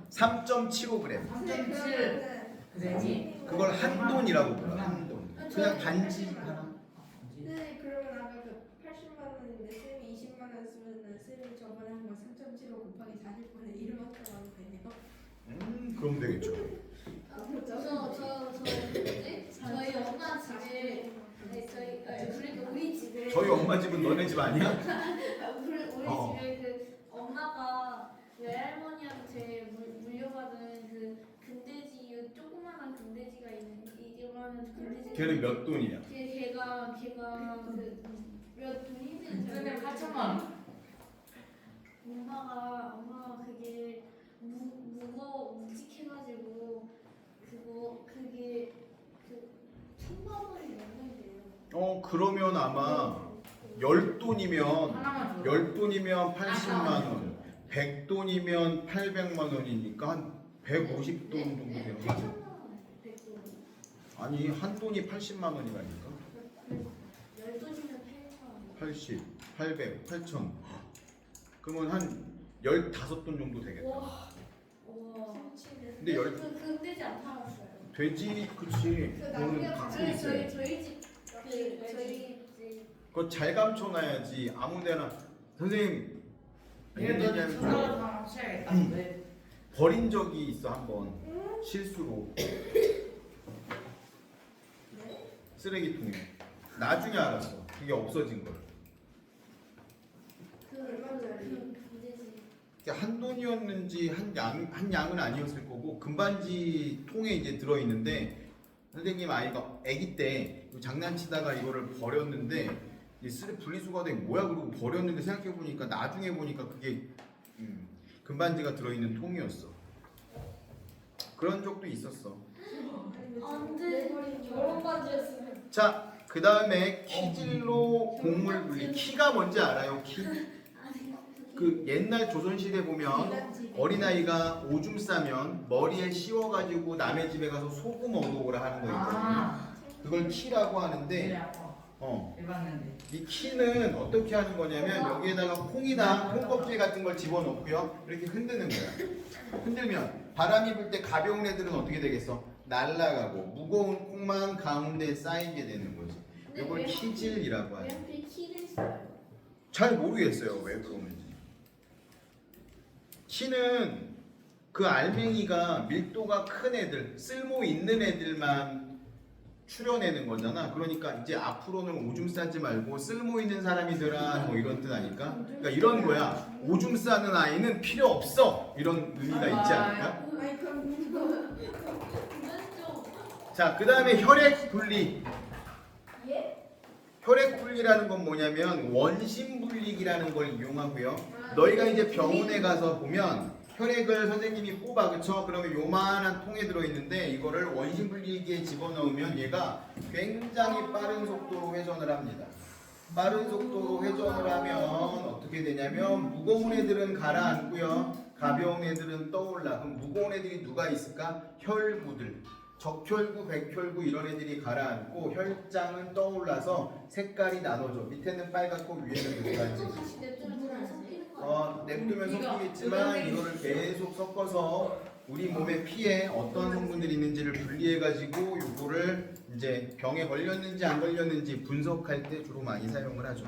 [SPEAKER 1] 3.75g.
[SPEAKER 2] 3.7 그래지.
[SPEAKER 1] 그걸 한돈이라고 불러. 한돈. 그냥 단지 하나.
[SPEAKER 5] 네, 그러면 아까 그 80만 원인데 쌤이 20만 원 쓰면은 쌤이 저번에 한 거 3.75 곱하기 40분의 1만큼 하면 되네요.
[SPEAKER 1] 그럼 되겠죠.
[SPEAKER 3] 저희 엄마 집에 우리 집에
[SPEAKER 1] 저희 엄마 집은 너네 집 아니야?
[SPEAKER 3] 우리
[SPEAKER 1] 어.
[SPEAKER 3] 집에 그 엄마가 외할머니한테 물려받은 그 금돼지 조그만한 금돼지가 있는 이거는 금돼지.
[SPEAKER 1] 걔는 몇 돈이야?
[SPEAKER 3] 걔가 그몇 돈인지
[SPEAKER 2] 쌤에 8천만 원.
[SPEAKER 3] 엄마가 그게 묵직해가지고 그게 그 1,000만 원이 넘는데요.
[SPEAKER 1] 그러면 아마 10돈이면
[SPEAKER 2] 하나만 줘.
[SPEAKER 1] 10돈이면 80만 원, 100돈이면 800만 원이니까 한 150돈 정도 되는 거지.
[SPEAKER 3] 8,000만 원. 100돈.
[SPEAKER 1] 아니 한 돈이 80만 원이라니까.
[SPEAKER 3] 10돈이면 8,000만 원.
[SPEAKER 1] 80, 800, 8천. 그러면 한 15돈 정도 되겠다.
[SPEAKER 3] 와.
[SPEAKER 1] 근데
[SPEAKER 3] 그 금돼지 안 팔았어요.
[SPEAKER 1] 돼지 그치. 너는 갖고 있어요.
[SPEAKER 3] 저희 집
[SPEAKER 1] 그거 잘 감춰놔야지. 아무데나 선생님
[SPEAKER 2] 얘도
[SPEAKER 1] 얘기하면
[SPEAKER 2] 전화로 다 치야겠다. 왜?
[SPEAKER 1] 버린 적이 있어 한번 실수로 쓰레기통에. 나중에 알았어. 그게 없어진 걸. 한 돈이었는지 한 양은 아니었을 거고 금반지 통에 이제 들어 있는데 선생님 아이가 아기 때 장난치다가 이거를 버렸는데 이 분리수거가 된 뭐야 그러고 버렸는데 생각해 보니까 나중에 보니까 그게 금반지가 들어 있는 통이었어. 그런 적도 있었어.
[SPEAKER 3] 안돼. 저런 반지였으면.
[SPEAKER 1] 자, 그 다음에 키질로 곡물 분리. 키가 뭔지 알아요? 키? 그 옛날 조선시대 보면 어린아이가 오줌 싸면 머리에 씌워가지고 남의 집에 가서 소금 얻어오라 하는 거 있거든요.
[SPEAKER 2] 아.
[SPEAKER 1] 그걸 키라고 하는데
[SPEAKER 2] 네, 아빠. 해봤는데.
[SPEAKER 1] 이 키는 어떻게 하는 거냐면 여기에다가 콩이나 콩껍질 같은 걸 집어넣고요. 이렇게 흔드는 거야. 흔들면 바람이 불 때 가벼운 애들은 어떻게 되겠어? 날아가고 무거운 콩만 가운데 쌓이게 되는 거지. 이걸 키질이라고 하죠.
[SPEAKER 3] 왜 하필 키를 써요?
[SPEAKER 1] 잘 모르겠어요. 왜 그러는지. 키는 그 알맹이가 밀도가 큰 애들, 쓸모 있는 애들만 추려내는 거잖아. 그러니까 이제 앞으로는 오줌 싸지 말고 쓸모 있는 사람이더라 뭐 이런 뜻 아닐까? 그러니까 이런 거야. 오줌 싸는 아이는 필요 없어. 이런 의미가 있지 않을까?
[SPEAKER 5] 아니 그럼
[SPEAKER 1] 자, 그 다음에 혈액 분리.
[SPEAKER 3] 예?
[SPEAKER 1] 혈액 분리라는 건 뭐냐면 원심 분리기라는 걸 이용하고요. 너희가 이제 병원에 가서 보면 혈액을 선생님이 뽑아, 그쵸? 그러면 요만한 통에 들어있는데 이거를 원심 분리기에 집어넣으면 얘가 굉장히 빠른 속도로 회전을 합니다. 빠른 속도로 회전을 하면 어떻게 되냐면 무거운 애들은 가라앉고요. 가벼운 애들은 떠올라. 그럼 무거운 애들이 누가 있을까? 혈구들. 적혈구, 백혈구 이런 애들이 가라앉고 혈장은 떠올라서 색깔이 나눠져. 밑에는 빨갛고 위에는 노랗지.
[SPEAKER 3] 또 다시 냅두면 섞이는 거
[SPEAKER 1] 냅두면 섞이겠지만 이거를 계속 섞어서 우리 몸의 피에 어떤 성분들이 있는지를 분리해가지고 요거를 이제 병에 걸렸는지 안 걸렸는지 분석할 때 주로 많이 사용을 하죠.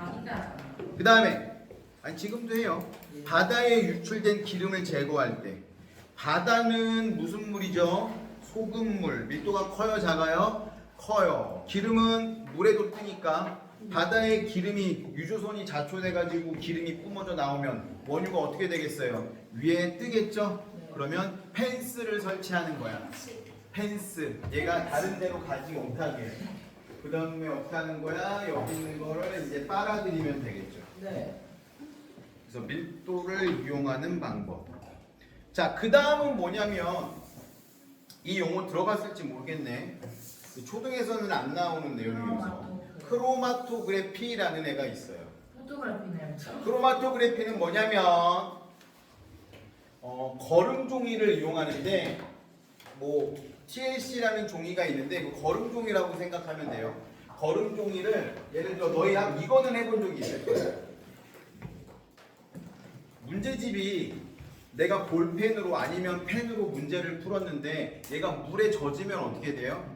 [SPEAKER 1] 그 다음에 지금도 해요. 바다에 유출된 기름을 제거할 때 바다는 무슨 물이죠? 소금물. 밀도가 커요, 작아요? 커요. 기름은 물에도 뜨니까 바다에 기름이 유조선이 자초돼가지고 기름이 뿜어져 나오면 원유가 어떻게 되겠어요? 위에 뜨겠죠? 그러면 펜스를 설치하는 거야. 펜스. 얘가 다른 데로 가지 못하게. 그 다음에 어떻게 하는 거야? 여기 있는 거를 이제 빨아들이면 되겠죠.
[SPEAKER 2] 네.
[SPEAKER 1] 그래서 밀도를 이용하는 방법. 자, 그 다음은 뭐냐면 이 용어 들어갔을지 모르겠네. 초등에서는 안 나오는 내용이어서 크로마토그래피라는 애가 있어요.
[SPEAKER 2] 포토그래피네요.
[SPEAKER 1] 크로마토그래피는 뭐냐면 거름 종이를 이용하는데 뭐 TLC라는 종이가 있는데 그 거름 종이라고 생각하면 돼요. 거름 종이를 예를 들어 너희 이거는 해본 적이 있을 거예요. 문제집이 내가 볼펜으로 아니면 펜으로 문제를 풀었는데 얘가 물에 젖으면 어떻게 돼요?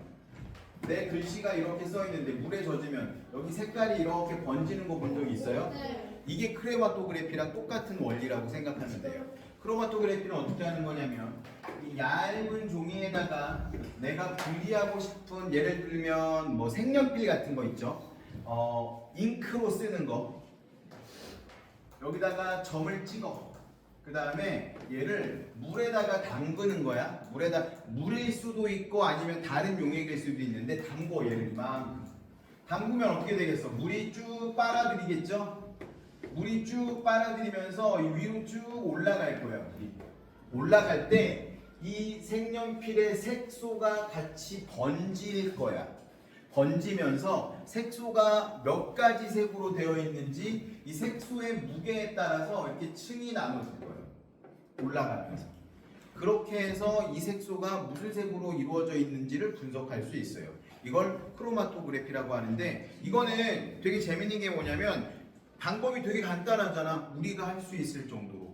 [SPEAKER 1] 내 글씨가 이렇게 써 있는데 물에 젖으면 여기 색깔이 이렇게 번지는 거 본 적 있어요?
[SPEAKER 3] 네.
[SPEAKER 1] 이게 크로마토그래피랑 똑같은 원리라고 생각하면 돼요. 크로마토그래피는 어떻게 하는 거냐면 이 얇은 종이에다가 내가 분리하고 싶은 예를 들면 뭐 색연필 같은 거 있죠. 잉크로 쓰는 거 여기다가 점을 찍어. 그 다음에 얘를 물에다가 담그는 거야. 물일 수도 있고 아니면 다른 용액일 수도 있는데 담궈 얘를 이만큼. 담그면 어떻게 되겠어? 물이 쭉 빨아들이겠죠? 물이 쭉 빨아들이면서 위로 쭉 올라갈 거야. 물이. 올라갈 때 이 색연필의 색소가 같이 번질 거야. 번지면서 색소가 몇 가지 색으로 되어 있는지 이 색소의 무게에 따라서 이렇게 층이 나눠질 거예요. 올라가면서. 그렇게 해서 이 색소가 무슨 색으로 이루어져 있는지를 분석할 수 있어요. 이걸 크로마토그래피라고 하는데 이거는 되게 재밌는 게 뭐냐면 방법이 되게 간단하잖아. 우리가 할 수 있을 정도로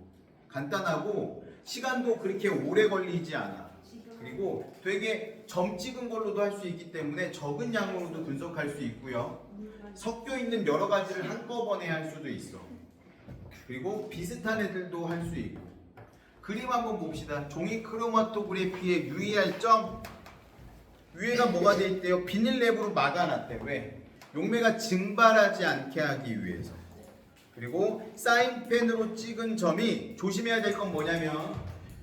[SPEAKER 1] 간단하고 시간도 그렇게 오래 걸리지 않아. 그리고 되게 점 찍은 걸로도 할 수 있기 때문에 적은 양으로도 분석할 수 있고요. 섞여 있는 여러 가지를 한꺼번에 할 수도 있어. 그리고 비슷한 애들도 할 수 있고. 그림 한번 봅시다. 종이 크로마토그래피의 유의할 점. 위에가 뭐가 돼 있대요? 비닐랩으로 막아놨대. 왜? 용매가 증발하지 않게 하기 위해서. 그리고 사인펜으로 찍은 점이 조심해야 될 건 뭐냐면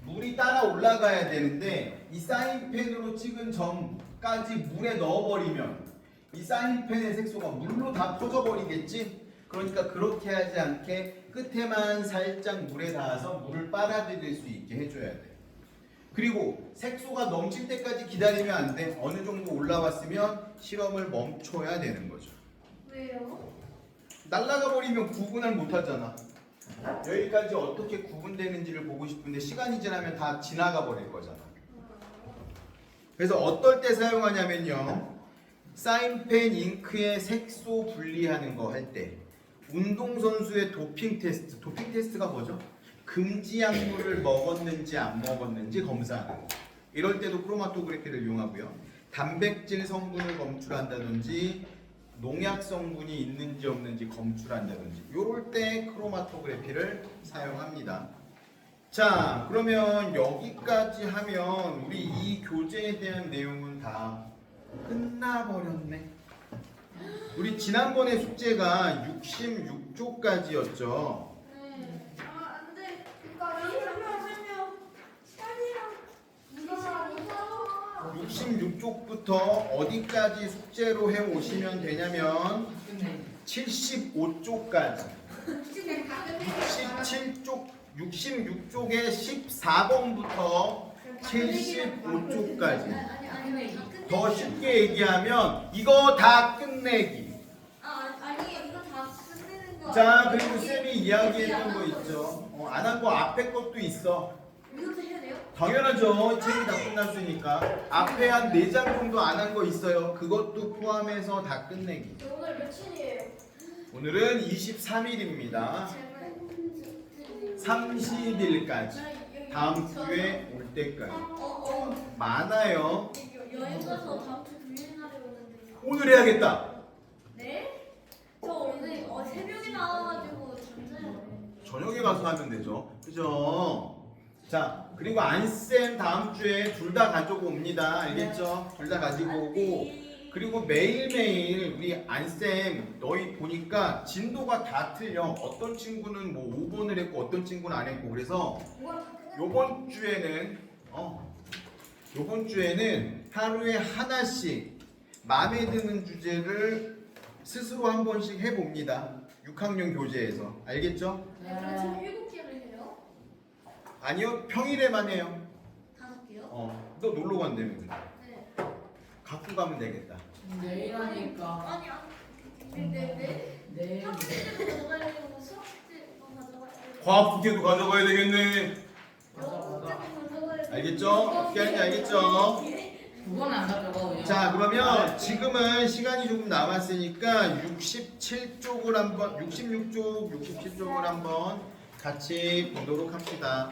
[SPEAKER 1] 물이 따라 올라가야 되는데 이 사인펜으로 찍은 점까지 물에 넣어버리면 이 사인펜의 색소가 물로 다 퍼져버리겠지? 그러니까 그렇게 하지 않게 끝에만 살짝 물에 닿아서 물을 빨아들일 수 있게 해줘야 돼. 그리고 색소가 넘칠 때까지 기다리면 안 돼. 어느 정도 올라왔으면 실험을 멈춰야 되는 거죠.
[SPEAKER 3] 왜요?
[SPEAKER 1] 날아가 버리면 구분을 못 하잖아. 여기까지 어떻게 구분되는지를 보고 싶은데 시간이 지나면 다 지나가 버릴 거잖아. 그래서 어떨 때 사용하냐면요. 사인펜 잉크의 색소 분리하는 거 할 때 운동선수의 도핑 테스트. 도핑 테스트가 뭐죠? 금지 약물을 먹었는지 안 먹었는지 검사하는 거. 이럴 때도 크로마토그래피를 이용하고요. 단백질 성분을 검출한다든지 농약 성분이 있는지 없는지 검출한다든지 이럴 때 크로마토그래피를 사용합니다. 자, 그러면 여기까지 하면 우리 이 교재에 대한 내용은 다 끝나버렸네. 우리 지난번에 숙제가 66쪽까지였죠.
[SPEAKER 3] 네. 아, 안 돼. 그러니까 설명. 시간이랑 무서워.
[SPEAKER 1] 66쪽부터 어디까지 숙제로 해오시면 되냐면
[SPEAKER 2] 끝내.
[SPEAKER 1] 75쪽까지.
[SPEAKER 5] 지금 가끔
[SPEAKER 1] 17쪽, 66쪽의 14번부터 75쪽까지.
[SPEAKER 3] 아니.
[SPEAKER 1] 더 쉽게 얘기하면 이거 다 끝내기.
[SPEAKER 3] 아니 이거 다 끝내는 거.
[SPEAKER 1] 자, 그리고 쌤이 이야기했던 거 있죠. 안 한 거 앞에 것도 있어.
[SPEAKER 3] 이것도 해야 돼요?
[SPEAKER 1] 당연하죠. 책이 다 끝났으니까. 앞에 한 4장 정도 안 한 거 있어요. 그것도 포함해서 다 끝내기.
[SPEAKER 3] 오늘 며칠이에요?
[SPEAKER 1] 오늘은 23일입니다. 30일까지. 다음 주에 올 때까지. 많아요.
[SPEAKER 3] 여행 가서 다음 주 금요일 날에 오는데.
[SPEAKER 1] 오늘 해야겠다.
[SPEAKER 3] 네? 저 오늘 새벽에 나와가지고 잠자요.
[SPEAKER 1] 저녁에 가서 하면 되죠. 그죠? 자, 그리고 안쌤 다음 주에 둘 다 가지고 옵니다. 알겠죠? 둘 다 가지고 오고. 그리고 매일매일 우리 안쌤 너희 보니까 진도가 다 틀려. 어떤 친구는 뭐 5번을 했고 어떤 친구는 안 했고. 그래서 요번 주에는 하루에 하나씩 마음에 드는 주제를 스스로 한 번씩 해봅니다. 6학년 교재에서. 알겠죠?
[SPEAKER 3] 그럼 총 7개를 해요?
[SPEAKER 1] 아니요, 평일에만 해요.
[SPEAKER 3] 5개요?
[SPEAKER 1] 너 놀러 간다며.
[SPEAKER 3] 네.
[SPEAKER 1] 갖고 가면 되겠다.
[SPEAKER 2] 내일 하니까.
[SPEAKER 3] 아니 네네네.
[SPEAKER 2] 네.
[SPEAKER 3] 학습제도 가져가야 되고 수학제도 가져가야 되고
[SPEAKER 1] 과학 숙제도 가져가야 되겠네.
[SPEAKER 2] 맞아.
[SPEAKER 3] 영어제도 가져가야 되고
[SPEAKER 1] 알겠죠? 어떻게 하는지 알겠죠?
[SPEAKER 2] 그건 안 가져가. 왜?
[SPEAKER 1] 자, 그러면 지금은 시간이 조금 남았으니까 67쪽을 한번 66쪽, 67쪽을 한번 같이 보도록 합시다.